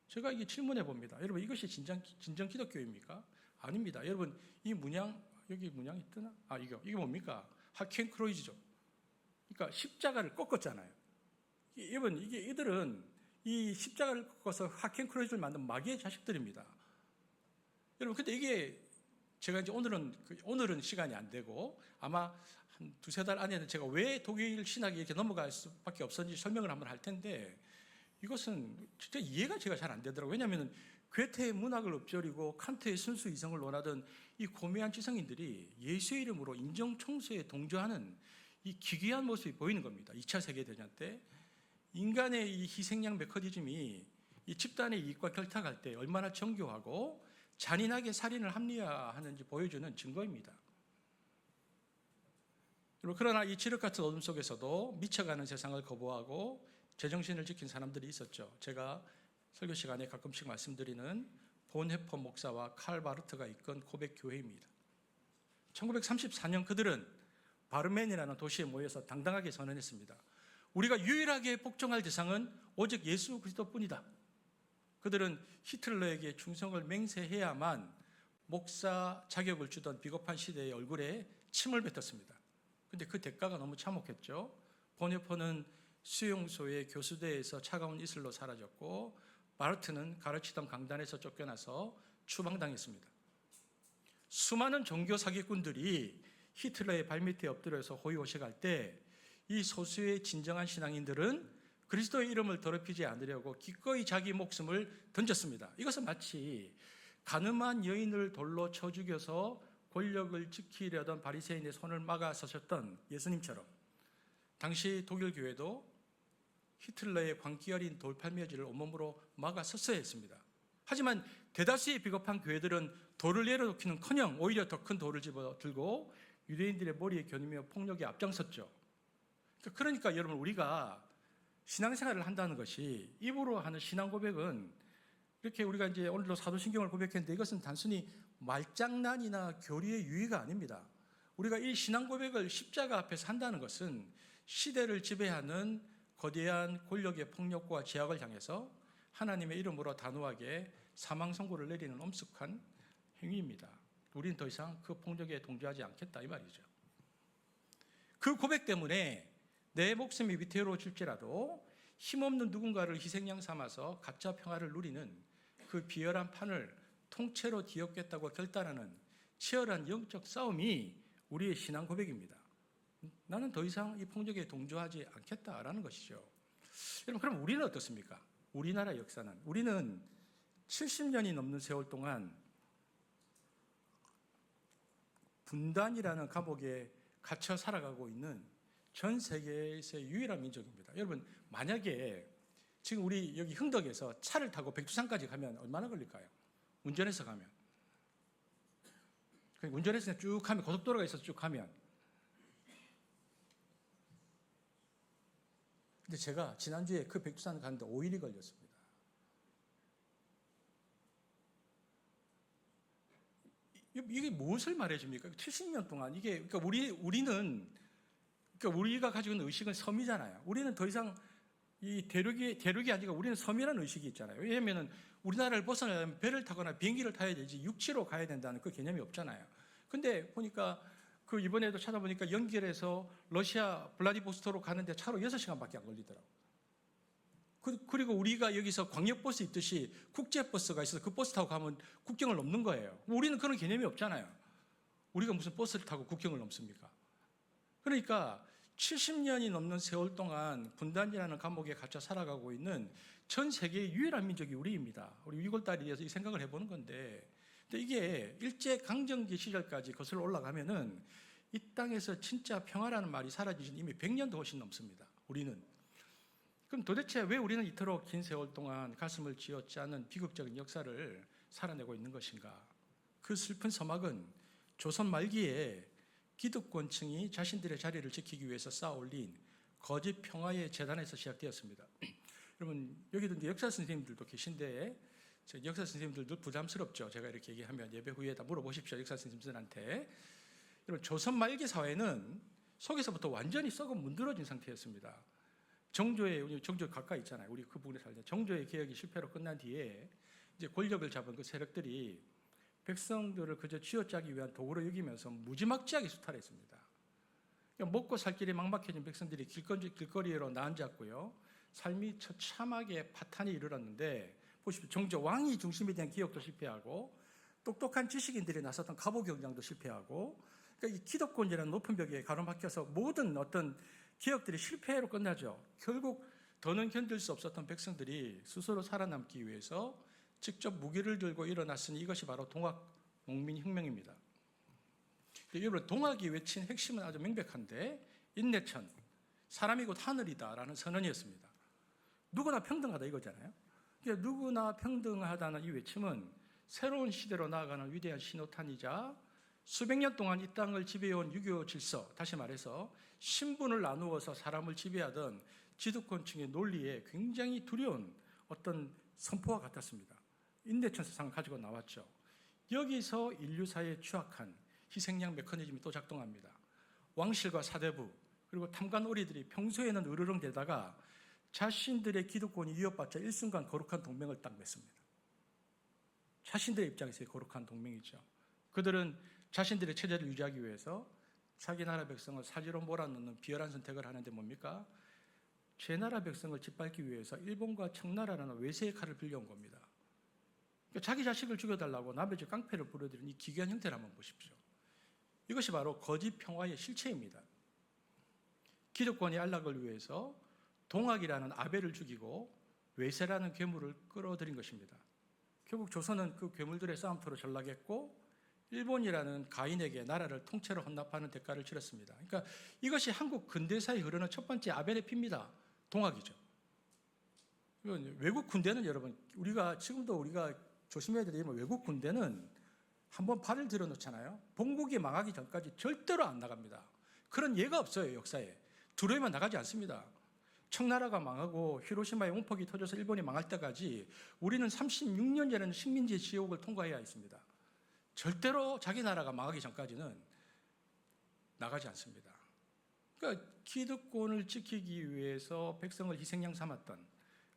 제가 이게 질문해 봅니다. 여러분, 이것이 진정 기독교입니까? 아닙니다. 여러분, 이 문양, 여기 문양이 뜨나? 이게 뭡니까? 하켄크로이즈죠. 그러니까 십자가를 꺾었잖아요. 여러분, 이들은 이 십자가를 꺾어서 하켄크로이즈를 만든 마귀의 자식들입니다. 여러분, 근데 이게 제가 이제 오늘은 시간이 안 되고 아마 한 두세 달 안에는 제가 왜 독일 신학이 이렇게 넘어갈 수밖에 없었는지 설명을 한번 할 텐데, 이것은 진짜 이해가 제가 잘 안 되더라고요. 왜냐하면 괴테의 문학을 엎조리고 칸트의 순수 이성을 논하던 이 고매한 지성인들이 예수의 이름으로 인정청소에 동조하는 이 기괴한 모습이 보이는 겁니다. 2차 세계대전 때 인간의 이 희생양 메커니즘이 이 집단의 이익과 결탁할 때 얼마나 정교하고 잔인하게 살인을 합리화하는지 보여주는 증거입니다. 그러나 이 지륵 같은 어둠 속에서도 미쳐가는 세상을 거부하고 제정신을 지킨 사람들이 있었죠. 제가 설교 시간에 가끔씩 말씀드리는 본헤퍼 목사와 칼 바르트가 이끈 고백교회입니다. 1934년 그들은 바르멘이라는 도시에 모여서 당당하게 선언했습니다. 우리가 유일하게 복종할 대상은 오직 예수 그리스도뿐이다. 그들은 히틀러에게 충성을 맹세해야만 목사 자격을 주던 비겁한 시대의 얼굴에 침을 뱉었습니다. 근데 그 대가가 너무 참혹했죠. 본헤퍼는 수용소의 교수대에서 차가운 이슬로 사라졌고, 바르트는 가르치던 강단에서 쫓겨나서 추방당했습니다. 수많은 종교 사기꾼들이 히틀러의 발밑에 엎드려서 호의호식할 때 이 소수의 진정한 신앙인들은 그리스도의 이름을 더럽히지 않으려고 기꺼이 자기 목숨을 던졌습니다. 이것은 마치 가늠한 여인을 돌로 쳐 죽여서 권력을 지키려던 바리새인의 손을 막아서셨던 예수님처럼 당시 독일 교회도 히틀러의 광기 어린 돌팔매질을 온몸으로 막아섰어야 했습니다. 하지만 대다수의 비겁한 교회들은 돌을 내려놓기는커녕 오히려 더 큰 돌을 집어들고 유대인들의 머리에 겨누며 폭력에 앞장섰죠. 그러니까 여러분, 우리가 신앙생활을 한다는 것이, 입으로 하는 신앙 고백은 이렇게 우리가 이제 오늘도 사도신경을 고백했는데, 이것은 단순히 말장난이나 교리의 유의가 아닙니다. 우리가 이 신앙 고백을 십자가 앞에서 한다는 것은 시대를 지배하는 거대한 권력의 폭력과 제약을 향해서 하나님의 이름으로 단호하게 사망 선고를 내리는 엄숙한 행위입니다. 우리는 더 이상 그 폭력에 동조하지 않겠다, 이 말이죠. 그 고백 때문에 내 목숨이 위태로워질지라도 힘없는 누군가를 희생양 삼아서 가짜 평화를 누리는 그 비열한 판을 통째로 뒤엎겠다고 결단하는 치열한 영적 싸움이 우리의 신앙 고백입니다. 나는 더 이상 이 폭력에 동조하지 않겠다라는 것이죠. 여러분, 그럼 우리는 어떻습니까? 우리나라 역사는, 우리는 70년이 넘는 세월 동안 분단이라는 감옥에 갇혀 살아가고 있는 전 세계에서의 유일한 민족입니다. 여러분, 만약에 지금 우리 여기 흥덕에서 차를 타고 백두산까지 가면 얼마나 걸릴까요? 운전해서 가면. 운전해서 쭉 가면, 고속도로가 있어서 쭉 가면. 근데 제가 지난주에 그 백두산 가는데 5일이 걸렸습니다. 이게 무엇을 말해줍니까? 70년 동안 이게, 그러니까 우리가 가지고 있는 의식은 섬이잖아요. 우리는 더 이상 이 대륙이 아니고 우리는 섬이라는 의식이 있잖아요. 왜냐하면 우리나라를 벗어나려면 배를 타거나 비행기를 타야 되지 육지로 가야 된다는 그 개념이 없잖아요. 근데 보니까 그 이번에도 찾아보니까 연결해서 러시아 블라디보스토크로 가는데 차로 6시간밖에 안 걸리더라고요. 그리고 우리가 여기서 광역버스 있듯이 국제버스가 있어서 그 버스 타고 가면 국경을 넘는 거예요. 우리는 그런 개념이 없잖아요. 우리가 무슨 버스를 타고 국경을 넘습니까? 그러니까 70년이 넘는 세월 동안 분단이라는 감옥에 갇혀 살아가고 있는 전 세계의 유일한 민족이 우리입니다. 우리 6월달에 대해서 이 생각을 해보는 건데, 근데 이게 일제강점기 시절까지 거슬러 올라가면은 이 땅에서 진짜 평화라는 말이 사라지신 이미 100년도 훨씬 넘습니다. 우리는. 그럼 도대체 왜 우리는 이토록 긴 세월 동안 가슴을 쥐어짜 않는 비극적인 역사를 살아내고 있는 것인가? 그 슬픈 서막은 조선 말기에 기득권층이 자신들의 자리를 지키기 위해서 쌓아올린 거짓 평화의 재단에서 시작되었습니다. 여러분, 여기도 이제 역사 선생님들도 계신데, 역사 선생님들도 부담스럽죠. 제가 이렇게 얘기하면 예배 후에 다 물어보십시오. 역사 선생님들한테. 여러분, 조선 말기 사회는 속에서부터 완전히 썩어 문드러진 상태였습니다. 정조 가까이 있잖아요. 우리 그 부분에 살때 정조의 개혁이 실패로 끝난 뒤에 이제 권력을 잡은 그 세력들이 백성들을 그저 쥐어짜기 위한 도구로 여기면서 무지막지하게 수탈했습니다. 그러니까 먹고 살 길이 막막해진 백성들이 길거리로 나앉았고요. 삶이 처참하게 파탄이 이르렀는데, 보십시오. 정조 왕이 중심에 대한 기억도 실패하고, 똑똑한 지식인들이 나섰던 가보경장도 실패하고, 그러니까 이 기득권이라는 높은 벽에 가로막혀서 모든 어떤 기억들이 실패로 끝나죠. 결국 더는 견딜 수 없었던 백성들이 스스로 살아남기 위해서 직접 무기를 들고 일어났으니 이것이 바로 동학 농민혁명입니다. 여러분, 동학이 외친 핵심은 아주 명백한데, 인내천, 사람이 곧 하늘이다라는 선언이었습니다. 누구나 평등하다 이거잖아요. 그러니까 누구나 평등하다는 이 외침은 새로운 시대로 나아가는 위대한 신호탄이자 수백 년 동안 이 땅을 지배해온 유교 질서, 다시 말해서 신분을 나누어서 사람을 지배하던 지도권층의 논리에 굉장히 두려운 어떤 선포와 같았습니다. 인내천 세상을 가지고 나왔죠. 여기서 인류사에 추악한 희생양 메커니즘이 또 작동합니다. 왕실과 사대부 그리고 탐관오리들이 평소에는 으르렁대다가 자신들의 기득권이 위협받자 일순간 거룩한 동맹을 딱 맺습니다. 자신들의 입장에서의 거룩한 동맹이죠. 그들은 자신들의 체제를 유지하기 위해서 자기 나라 백성을 사지로 몰아넣는 비열한 선택을 하는데 뭡니까? 제 나라 백성을 짓밟기 위해서 일본과 청나라라는 외세의 칼을 빌려온 겁니다. 그러니까 자기 자식을 죽여달라고 남의 집 깡패를 부려들인 이 기괴한 형태를 한번 보십시오. 이것이 바로 거짓 평화의 실체입니다. 기득권의 안락을 위해서 동학이라는 아벨을 죽이고 외세라는 괴물을 끌어들인 것입니다. 결국 조선은 그 괴물들의 싸움터로 전락했고 일본이라는 가인에게 나라를 통째로 헌납하는 대가를 치렀습니다. 그러니까 이것이 한국 근대사에 흐르는 첫 번째 아벨의 피입니다. 동학이죠. 외국 군대는 여러분, 지금도 우리가 조심해야 되는 외국 군대는 한번 발을 들여놓잖아요. 본국이 망하기 전까지 절대로 안 나갑니다. 그런 예가 없어요, 역사에. 두려우면 나가지 않습니다. 청나라가 망하고 히로시마의 원폭이 터져서 일본이 망할 때까지 우리는 36년 전에는 식민지의 지옥을 통과해야 했습니다. 절대로 자기 나라가 망하기 전까지는 나가지 않습니다. 그러니까 기득권을 지키기 위해서 백성을 희생양 삼았던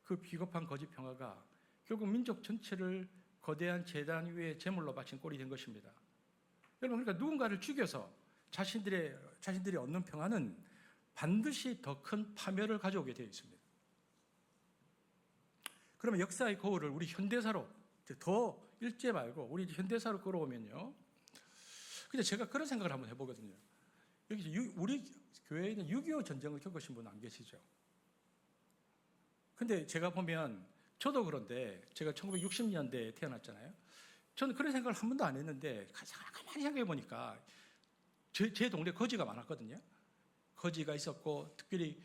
그 비겁한 거짓 평화가 결국 민족 전체를 거대한 재단 위에 제물로 바친 꼴이 된 것입니다. 여러분, 그러니까 누군가를 죽여서 자신들이 얻는 평화는 반드시 더 큰 파멸을 가져오게 되어 있습니다. 그러면 역사의 거울을 우리 현대사로 더 일제 말고 우리 현대사로 끌어오면요. 근데 제가 그런 생각을 한번 해보거든요. 여기서 우리 교회에는 6.25 전쟁을 겪으신 분 안 계시죠? 근데 제가 보면 저도 그런데 제가 1960년대에 태어났잖아요. 저는 그런 생각을 한 번도 안 했는데 가만히 생각해 보니까 제 동네에 거지가 많았거든요. 거지가 있었고 특별히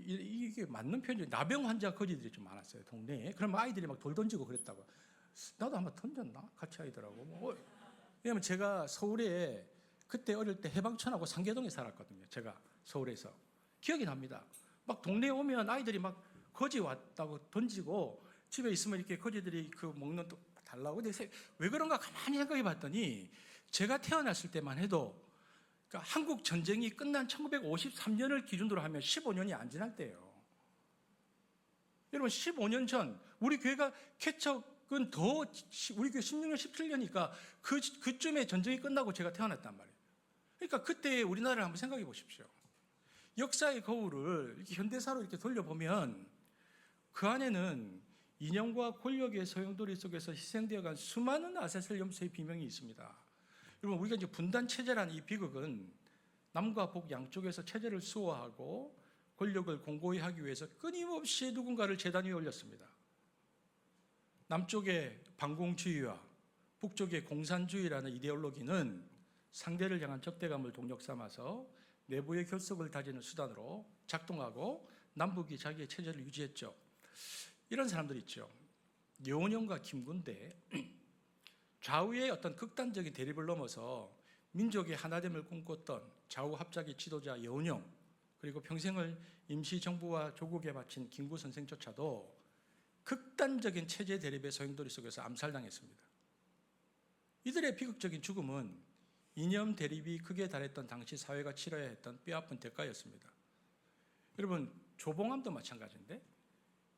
이게 맞는 표현이 나병 환자 거지들이 좀 많았어요, 동네에. 그러면 아이들이 막 돌 던지고 그랬다고. 나도 한번 던졌나? 같이 아이들하고. 왜냐면 제가 서울에 그때 어릴 때 해방촌하고 상계동에 살았거든요. 제가 서울에서. 기억이 납니다. 막 동네에 오면 아이들이 막 거지 왔다고 던지고 집에 있으면 이렇게 거지들이 그 먹는 또 달라고. 근데 왜 그런가 가만히 생각해 봤더니 제가 태어났을 때만 해도 그러니까 한국 전쟁이 끝난 1953년을 기준으로 하면 15년이 안 지날 때예요. 여러분, 15년 전 우리 교회가 개척은 더 우리 교회 16년, 17년이니까 그쯤에 전쟁이 끝나고 제가 태어났단 말이에요. 그러니까 그때 우리나라를 한번 생각해 보십시오. 역사의 거울을 이렇게 현대사로 이렇게 돌려보면 그 안에는 이념과 권력의 소용돌이 속에서 희생되어간 수많은 아세셀 염소의 비명이 있습니다. 여러분, 우리가 이제 분단 체제라는 이 비극은 남과 북 양쪽에서 체제를 수호하고 권력을 공고히 하기 위해서 끊임없이 누군가를 재단 위에 올렸습니다. 남쪽의 반공주의와 북쪽의 공산주의라는 이데올로기는 상대를 향한 적대감을 동력 삼아서 내부의 결속을 다지는 수단으로 작동하고 남북이 자기의 체제를 유지했죠. 이런 사람들 있죠. 려운영과 김군대, 좌우의 어떤 극단적인 대립을 넘어서 민족의 하나됨을 꿈꿨던 좌우 합작의 지도자 여운형, 그리고 평생을 임시정부와 조국에 바친 김구 선생조차도 극단적인 체제 대립의 소용돌이 속에서 암살당했습니다. 이들의 비극적인 죽음은 이념 대립이 극에 달했던 당시 사회가 치러야 했던 뼈아픈 대가였습니다. 여러분, 조봉암도 마찬가지인데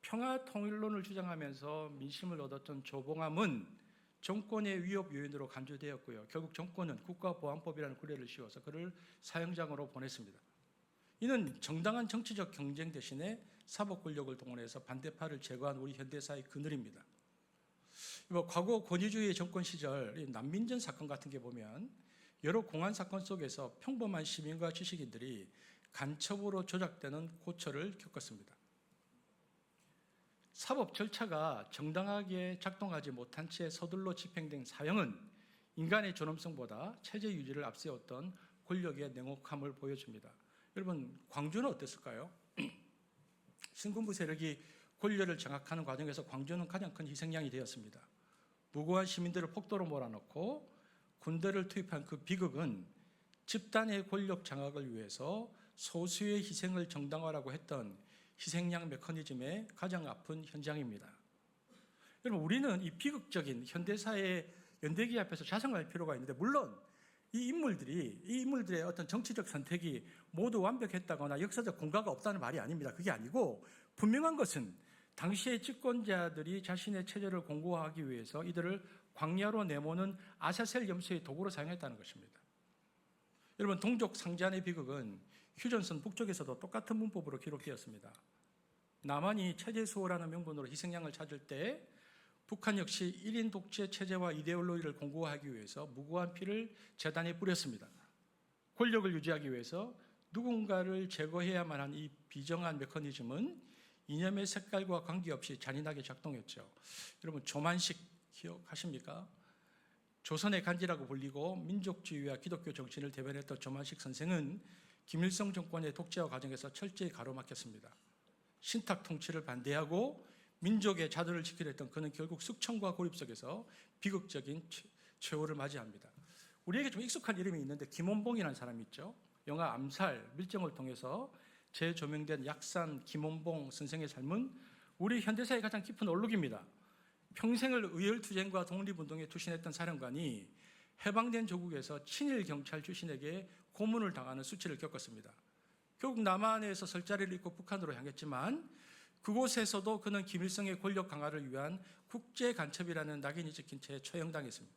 평화 통일론을 주장하면서 민심을 얻었던 조봉암은 정권의 위협 요인으로 간주되었고요. 결국 정권은 국가보안법이라는 구례를 씌워서 그를 사형장으로 보냈습니다. 이는 정당한 정치적 경쟁 대신에 사법 권력을 동원해서 반대파를 제거한 우리 현대사의 그늘입니다. 과거 권위주의 정권 시절 난민전 사건 같은 게 보면 여러 공안 사건 속에서 평범한 시민과 지식인들이 간첩으로 조작되는 고초를 겪었습니다. 사법 절차가 정당하게 작동하지 못한 채 서둘러 집행된 사형은 인간의 존엄성보다 체제 유지를 앞세웠던 권력의 냉혹함을 보여줍니다. 여러분, 광주는 어땠을까요? 신군부 세력이 권력을 장악하는 과정에서 광주는 가장 큰 희생양이 되었습니다. 무고한 시민들을 폭도로 몰아넣고 군대를 투입한 그 비극은 집단의 권력 장악을 위해서 소수의 희생을 정당화라고 했던 희생양 메커니즘의 가장 아픈 현장입니다. 여러분, 우리는 이 비극적인 현대사의 연대기 앞에서 자성할 필요가 있는데, 물론 이 인물들의 어떤 정치적 선택이 모두 완벽했다거나 역사적 공과가 없다는 말이 아닙니다. 그게 아니고 분명한 것은 당시의 집권자들이 자신의 체제를 공고화하기 위해서 이들을 광야로 내모는 아사셀 염소의 도구로 사용했다는 것입니다. 여러분, 동족 상잔의 비극은 휴전선 북쪽에서도 똑같은 문법으로 기록되었습니다. 남한이 체제 수호라는 명분으로 희생양을 찾을 때 북한 역시 1인 독재 체제와 이데올로기를 공고화하기 위해서 무고한 피를 재단에 뿌렸습니다. 권력을 유지하기 위해서 누군가를 제거해야만 한 이 비정한 메커니즘은 이념의 색깔과 관계없이 잔인하게 작동했죠. 여러분, 조만식 기억하십니까? 조선의 간지라고 불리고 민족주의와 기독교 정신을 대변했던 조만식 선생은 김일성 정권의 독재화 과정에서 철저히 가로막혔습니다. 신탁 통치를 반대하고 민족의 자도를 지키려 했던 그는 결국 숙청과 고립 속에서 비극적인 최후를 맞이합니다. 우리에게 좀 익숙한 이름이 있는데 김원봉이라는 사람이 있죠. 영화 암살, 밀정을 통해서 재조명된 약산 김원봉 선생의 삶은 우리 현대사의 가장 깊은 얼룩입니다. 평생을 의열투쟁과 독립운동에 투신했던 사령관이 해방된 조국에서 친일 경찰 출신에게 고문을 당하는 수치를 겪었습니다. 결국 남한에서 설자리를 잇고 북한으로 향했지만 그곳에서도 그는 김일성의 권력 강화를 위한 국제 간첩이라는 낙인이 찍힌 채 처형당했습니다.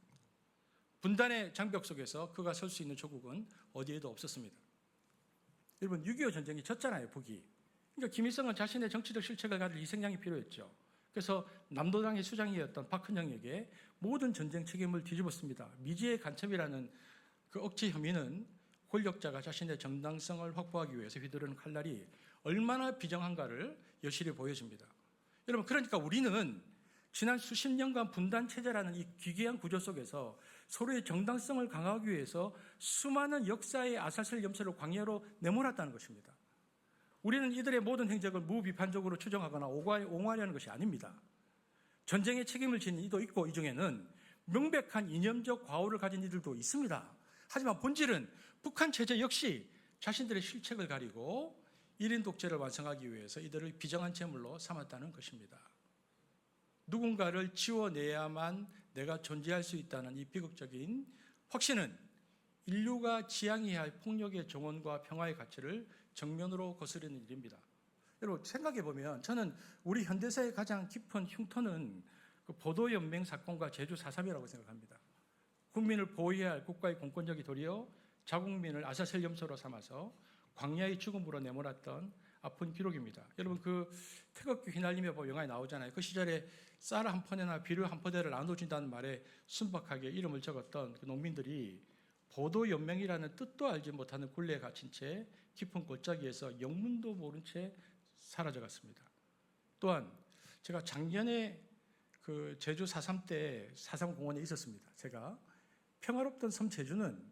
분단의 장벽 속에서 그가 설 수 있는 조국은 어디에도 없었습니다. 여러분, 6.25 전쟁이 졌잖아요, 북이. 그러니까 김일성은 자신의 정치적 실책을 가질 희생양이 필요했죠. 그래서 남도당의 수장이었던 박헌영에게 모든 전쟁 책임을 뒤집었습니다. 미지의 간첩이라는 그 억지 혐의는 권력자가 자신의 정당성을 확보하기 위해서 휘두르는 칼날이 얼마나 비정한가를 여실히 보여줍니다. 여러분, 그러니까 우리는 지난 수십 년간 분단 체제라는 이 기괴한 구조 속에서 서로의 정당성을 강화하기 위해서 수많은 역사의 아사슬 염소를 광야로 내몰았다는 것입니다. 우리는 이들의 모든 행적을 무비판적으로 추정하거나 옹호하려는 것이 아닙니다. 전쟁의 책임을 지는 이도 있고 이 중에는 명백한 이념적 과오를 가진 이들도 있습니다. 하지만 본질은 북한 체제 역시 자신들의 실책을 가리고 1인 독재를 완성하기 위해서 이들을 비정한 제물로 삼았다는 것입니다. 누군가를 지워내야만 내가 존재할 수 있다는 이 비극적인 확신은 인류가 지향해야 할 폭력의 정원과 평화의 가치를 정면으로 거스르는 일입니다. 여러분, 생각해보면 저는 우리 현대사의 가장 깊은 흉터는 그 보도연맹 사건과 제주 4.3이라고 생각합니다. 국민을 보호해야 할 국가의 공권력이 도리어 자국민을 아사셀 염소로 삼아서 광야의 죽음으로 내몰았던 아픈 기록입니다. 여러분 그 태극기 휘날리며 영화에 나오잖아요. 그 시절에 쌀 한 폰이나 비료 한 포대를 나눠준다는 말에 순박하게 이름을 적었던 그 농민들이 보도연맹이라는 뜻도 알지 못하는 굴레에 갇힌 채 깊은 골짜기에서 영문도 모른 채 사라져갔습니다. 또한 제가 작년에 그 제주 4.3 때 4.3 공원에 있었습니다. 제가 평화롭던 섬 제주는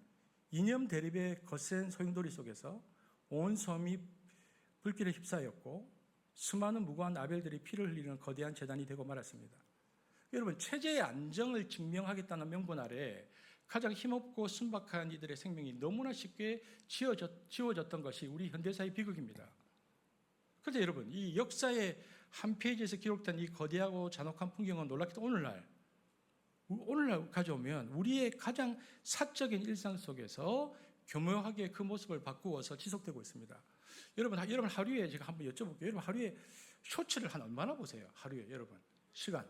이념 대립의 거센 소용돌이 속에서 온 섬이 불길에 휩싸였고 수많은 무고한 아벨들이 피를 흘리는 거대한 재단이 되고 말았습니다. 여러분 체제의 안정을 증명하겠다는 명분 아래 가장 힘없고 순박한 이들의 생명이 너무나 쉽게 지워졌던 것이 우리 현대사의 비극입니다. 그런데 여러분 이 역사의 한 페이지에서 기록된 이 거대하고 잔혹한 풍경은 놀랍게도 오늘날 가져오면 우리의 가장 사적인 일상 속에서 교묘하게 그 모습을 바꾸어서 지속되고 있습니다. 여러분 하루에 제가 한번 여쭤볼게요. 여러분 하루에 쇼츠를 한 얼마나 보세요? 하루에 여러분 시간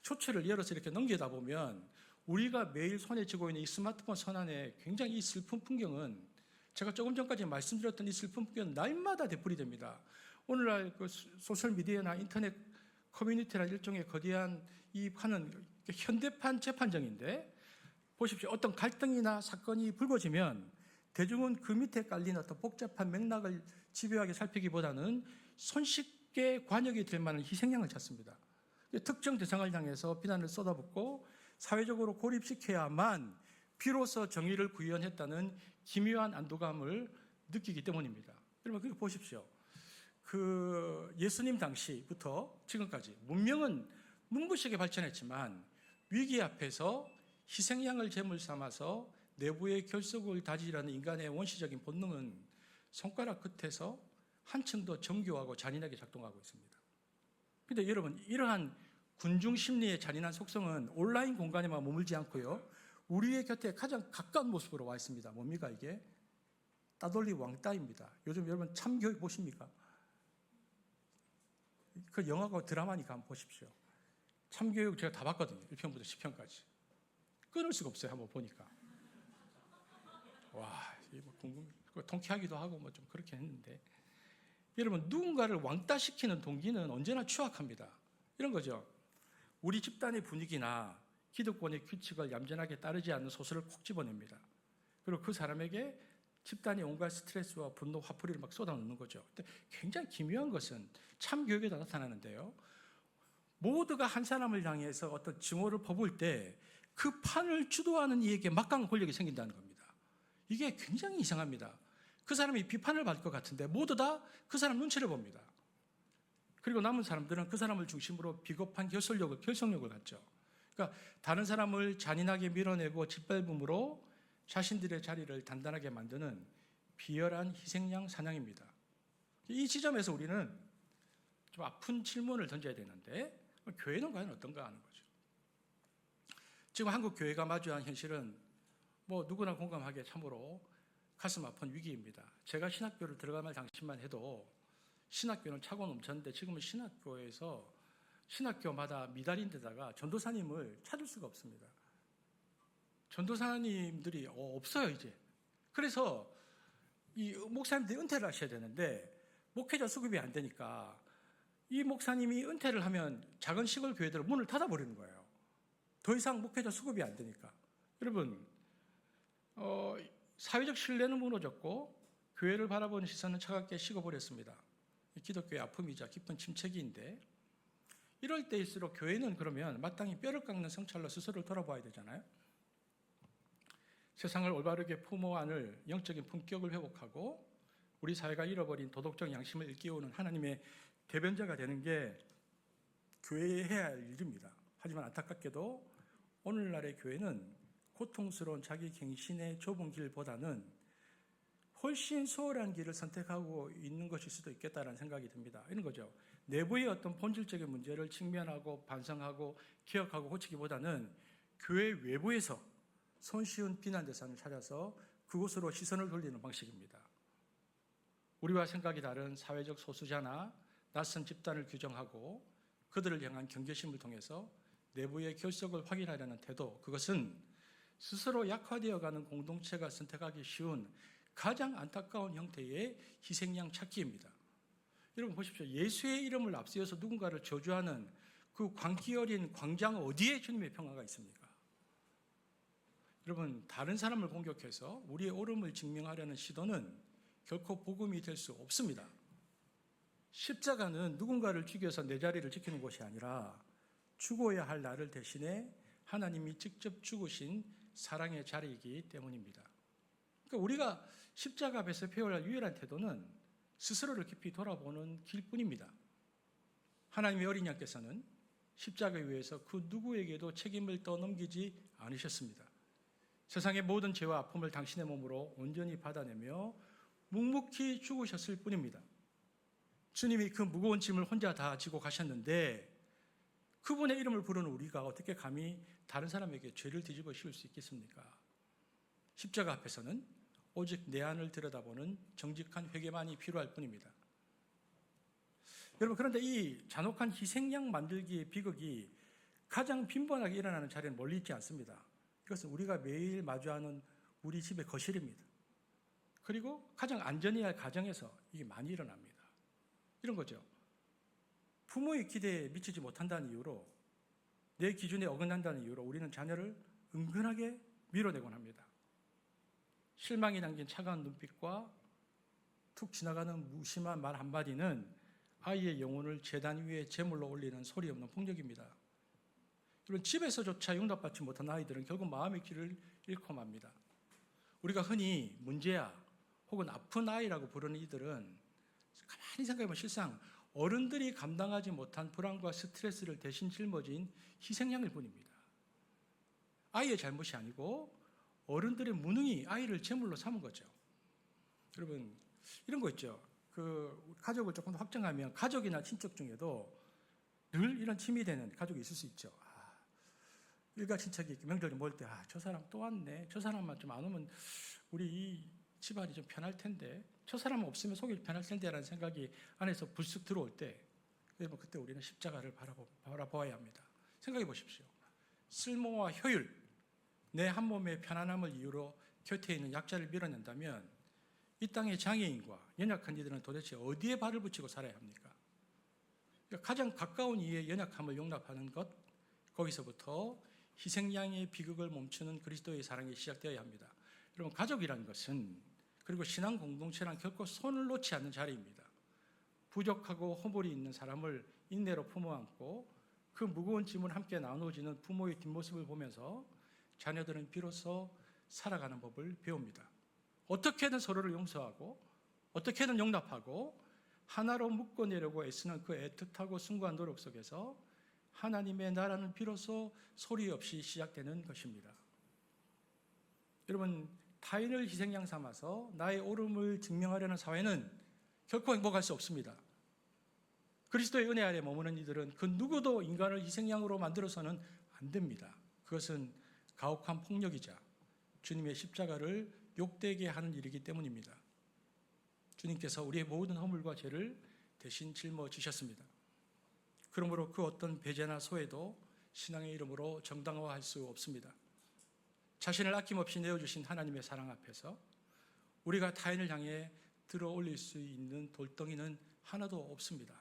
쇼츠를 열어서 이렇게 넘기다 보면 우리가 매일 손에 쥐고 있는 이 스마트폰 선안에 굉장히 이 슬픈 풍경은 제가 조금 전까지 말씀드렸던 이 슬픈 풍경은 날마다 되풀이됩니다. 오늘날 그 소셜미디어나 인터넷 커뮤니티라는 일종의 거대한 이 판은 현대판 재판정인데 보십시오. 어떤 갈등이나 사건이 불거지면 대중은 그 밑에 깔린 어떤 복잡한 맥락을 집요하게 살피기보다는 손쉽게 관역이 될 만한 희생양을 찾습니다. 특정 대상을 향해서 비난을 쏟아붓고 사회적으로 고립시켜야만 비로소 정의를 구현했다는 기묘한 안도감을 느끼기 때문입니다. 여러분 그거 보십시오. 그 예수님 당시부터 지금까지 문명은 눈부시게 발전했지만 위기 앞에서 희생양을 제물 삼아서 내부의 결속을 다지려는 인간의 원시적인 본능은 손가락 끝에서 한층 더 정교하고 잔인하게 작동하고 있습니다. 그런데 여러분 이러한 군중 심리의 잔인한 속성은 온라인 공간에만 머물지 않고요. 우리의 곁에 가장 가까운 모습으로 와 있습니다. 뭡니까 이게? 따돌리 왕따입니다. 요즘 여러분 참교육 보십니까? 그 영화고 드라마니까 한번 보십시오. 참교육 제가 다 봤거든요. 1편부터 10편까지. 끊을 수가 없어요. 한번 보니까. 와, 이거 뭐 궁금, 통쾌하기도 하고 뭐 좀 그렇게 했는데. 여러분, 누군가를 왕따시키는 동기는 언제나 추악합니다. 이런 거죠. 우리 집단의 분위기나 기득권의 규칙을 얌전하게 따르지 않는 소설을 콕 집어냅니다. 그리고 그 사람에게 집단의 온갖 스트레스와 분노, 화풀이를 막 쏟아놓는 거죠. 근데 굉장히 기묘한 것은 참교육에도 나타나는데요. 모두가 한 사람을 향해서 어떤 증오를 퍼부을 때 그 판을 주도하는 이에게 막강한 권력이 생긴다는 겁니다. 이게 굉장히 이상합니다. 그 사람이 비판을 받을 것 같은데 모두 다 그 사람 눈치를 봅니다. 그리고 남은 사람들은 그 사람을 중심으로 비겁한 결속력을 갖죠. 그러니까 다른 사람을 잔인하게 밀어내고 짓밟음으로 자신들의 자리를 단단하게 만드는 비열한 희생양 사냥입니다. 이 지점에서 우리는 좀 아픈 질문을 던져야 되는데 교회는 과연 어떤가 하는 거죠. 지금 한국 교회가 마주한 현실은 뭐 누구나 공감하기에 참으로 가슴 아픈 위기입니다. 제가 신학교를 들어갈 당시만 해도 신학교는 차고 넘쳤는데 지금은 신학교에서 신학교마다 미달인 데다가 전도사님을 찾을 수가 없습니다. 전도사님들이 없어요 이제. 그래서 이 목사님들이 은퇴를 하셔야 되는데 목회자 수급이 안 되니까 이 목사님이 은퇴를 하면 작은 시골 교회들 문을 닫아버리는 거예요. 더 이상 목회자 수급이 안 되니까. 여러분 사회적 신뢰는 무너졌고 교회를 바라보는 시선은 차갑게 식어버렸습니다. 기독교의 아픔이자 깊은 침체기인데 이럴 때일수록 교회는 그러면 마땅히 뼈를 깎는 성찰로 스스로를 돌아봐야 되잖아요. 세상을 올바르게 품어안을 영적인 품격을 회복하고 우리 사회가 잃어버린 도덕적 양심을 일깨우는 하나님의 대변자가 되는 게 교회에 해야 할 일입니다. 하지만 안타깝게도 오늘날의 교회는 고통스러운 자기 갱신의 좁은 길보다는 훨씬 수월한 길을 선택하고 있는 것일 수도 있겠다는 생각이 듭니다. 이런 거죠. 내부의 어떤 본질적인 문제를 직면하고 반성하고 기억하고 고치기보다는 교회 외부에서 손쉬운 비난 대상을 찾아서 그곳으로 시선을 돌리는 방식입니다. 우리와 생각이 다른 사회적 소수자나 낯선 집단을 규정하고 그들을 향한 경계심을 통해서 내부의 결속을 확인하려는 태도, 그것은 스스로 약화되어가는 공동체가 선택하기 쉬운 가장 안타까운 형태의 희생양 찾기입니다. 여러분 보십시오. 예수의 이름을 앞세워서 누군가를 저주하는 그 광기 어린 광장 어디에 주님의 평화가 있습니까? 여러분, 다른 사람을 공격해서 우리의 옳음을 증명하려는 시도는 결코 복음이 될 수 없습니다. 십자가는 누군가를 죽여서 내 자리를 지키는 것이 아니라 죽어야 할 나를 대신해 하나님이 직접 죽으신 사랑의 자리이기 때문입니다. 그러니까 우리가 십자가 앞에서 배워야 할 유일한 태도는 스스로를 깊이 돌아보는 길뿐입니다. 하나님의 어린 양께서는 십자가 위에서 그 누구에게도 책임을 떠넘기지 않으셨습니다. 세상의 모든 죄와 아픔을 당신의 몸으로 온전히 받아내며 묵묵히 죽으셨을 뿐입니다. 주님이 그 무거운 짐을 혼자 다 지고 가셨는데 그분의 이름을 부르는 우리가 어떻게 감히 다른 사람에게 죄를 뒤집어 씌울 수 있겠습니까? 십자가 앞에서는 오직 내 안을 들여다보는 정직한 회개만이 필요할 뿐입니다. 여러분, 그런데 이 잔혹한 희생양 만들기의 비극이 가장 빈번하게 일어나는 자리는 멀리 있지 않습니다. 이것은 우리가 매일 마주하는 우리 집의 거실입니다. 그리고 가장 안전해야 할 가정에서 이게 많이 일어납니다. 이런 거죠. 부모의 기대에 미치지 못한다는 이유로, 내 기준에 어긋난다는 이유로 우리는 자녀를 은근하게 밀어내곤 합니다. 실망이 담긴 차가운 눈빛과 툭 지나가는 무심한 말 한마디는 아이의 영혼을 제단 위에 제물로 올리는 소리 없는 폭력입니다. 여러분, 집에서조차 용납받지 못한 아이들은 결국 마음의 길을 잃고 맙니다. 우리가 흔히 문제야 혹은 아픈 아이라고 부르는 이들은 가만히 생각해보면 실상 어른들이 감당하지 못한 불안과 스트레스를 대신 짊어진 희생양일 뿐입니다. 아이의 잘못이 아니고 어른들의 무능이 아이를 제물로 삼은 거죠. 여러분, 이런 거 있죠. 그 가족을 조금 더 확장하면 가족이나 친척 중에도 늘 이런 침이 되는 가족이 있을 수 있죠. 일가 친척이 명절에 모일 때 저 사람 또 왔네. 저 사람만 좀 안 오면 우리 이 집안이 좀 편할 텐데, 저 사람 없으면 속이 편할 텐데라는 생각이 안에서 불쑥 들어올 때, 그때 우리는 십자가를 바라보아야 합니다. 생각해 보십시오. 쓸모와 효율, 내 한 몸의 편안함을 이유로 곁에 있는 약자를 밀어낸다면 이 땅의 장애인과 연약한 이들은 도대체 어디에 발을 붙이고 살아야 합니까? 그러니까 가장 가까운 이의 연약함을 용납하는 것, 거기서부터 희생양의 비극을 멈추는 그리스도의 사랑이 시작되어야 합니다. 여러분, 가족이라는 것은, 그리고 신앙 공동체란 결코 손을 놓지 않는 자리입니다. 부족하고 허물이 있는 사람을 인내로 품어안고 그 무거운 짐을 함께 나누어지는 부모의 뒷모습을 보면서 자녀들은 비로소 살아가는 법을 배웁니다. 어떻게든 서로를 용서하고 어떻게든 용납하고 하나로 묶어내려고 애쓰는 그 애틋하고 숭고한 노력 속에서 하나님의 나라는 비로소 소리 없이 시작되는 것입니다. 여러분, 타인을 희생양 삼아서 나의 옳음을 증명하려는 사회는 결코 행복할 수 없습니다. 그리스도의 은혜 아래 머무는 이들은 그 누구도 인간을 희생양으로 만들어서는 안 됩니다. 그것은 가혹한 폭력이자 주님의 십자가를 욕되게 하는 일이기 때문입니다. 주님께서 우리의 모든 허물과 죄를 대신 짊어지셨습니다. 그러므로 그 어떤 배제나 소외도 신앙의 이름으로 정당화할 수 없습니다. 자신을 아낌없이 내어주신 하나님의 사랑 앞에서 우리가 타인을 향해 들어 올릴 수 있는 돌덩이는 하나도 없습니다.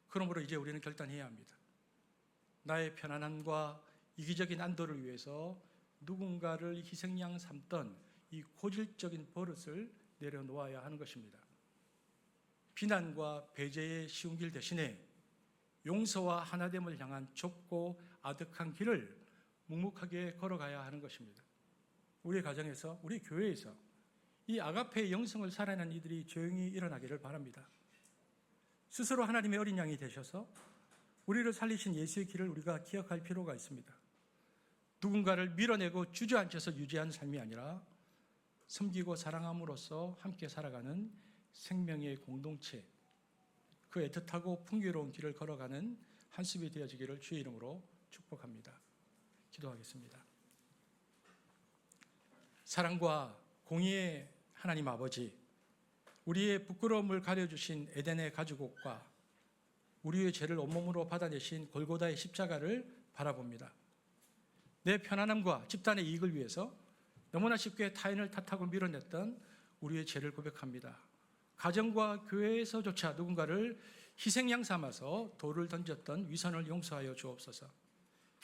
그러므로 이제 우리는 결단해야 합니다. 나의 편안함과 이기적인 안도를 위해서 누군가를 희생양 삼던 이 고질적인 버릇을 내려놓아야 하는 것입니다. 비난과 배제의 쉬운 길 대신에 용서와 하나됨을 향한 좁고 아득한 길을 묵묵하게 걸어가야 하는 것입니다. 우리 가정에서, 우리 교회에서 이 아가페의 영성을 살아내는 이들이 조용히 일어나기를 바랍니다. 스스로 하나님의 어린 양이 되셔서 우리를 살리신 예수의 길을 우리가 기억할 필요가 있습니다. 누군가를 밀어내고 주저앉혀서 유지하는 삶이 아니라 섬기고 사랑함으로써 함께 살아가는 생명의 공동체, 그 애틋하고 풍요로운 길을 걸어가는 한숲이 되어지기를 주의 이름으로 축복합니다. 기도하겠습니다. 사랑과 공의의 하나님 아버지, 우리의 부끄러움을 가려주신 에덴의 가죽옷과 우리의 죄를 온몸으로 받아내신 골고다의 십자가를 바라봅니다. 내 편안함과 집단의 이익을 위해서 너무나 쉽게 타인을 탓하고 밀어냈던 우리의 죄를 고백합니다. 가정과 교회에서조차 누군가를 희생양 삼아서 돌을 던졌던 위선을 용서하여 주옵소서.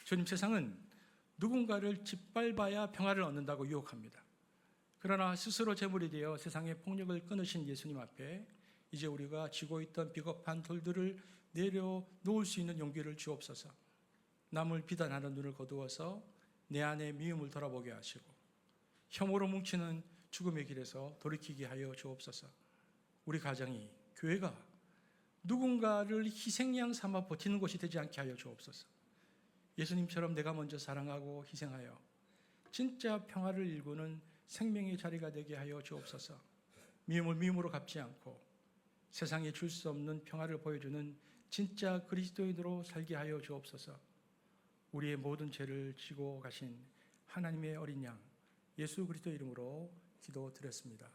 주님, 세상은 누군가를 짓밟아야 평화를 얻는다고 유혹합니다. 그러나 스스로 제물이 되어 세상의 폭력을 끊으신 예수님 앞에 이제 우리가 쥐고 있던 비겁한 돌들을 내려놓을 수 있는 용기를 주옵소서. 남을 비난하는 눈을 거두어서 내 안의 미움을 돌아보게 하시고 혐오로 뭉치는 죽음의 길에서 돌이키게 하여 주옵소서. 우리 가정이, 교회가 누군가를 희생양 삼아 버티는 곳이 되지 않게 하여 주옵소서. 예수님처럼 내가 먼저 사랑하고 희생하여 진짜 평화를 일구는 생명의 자리가 되게 하여 주옵소서. 미움을 미움으로 갚지 않고 세상에 줄 수 없는 평화를 보여주는 진짜 그리스도인으로 살게 하여 주옵소서. 우리의 모든 죄를 지고 가신 하나님의 어린 양 예수 그리스도 이름으로 기도드렸습니다.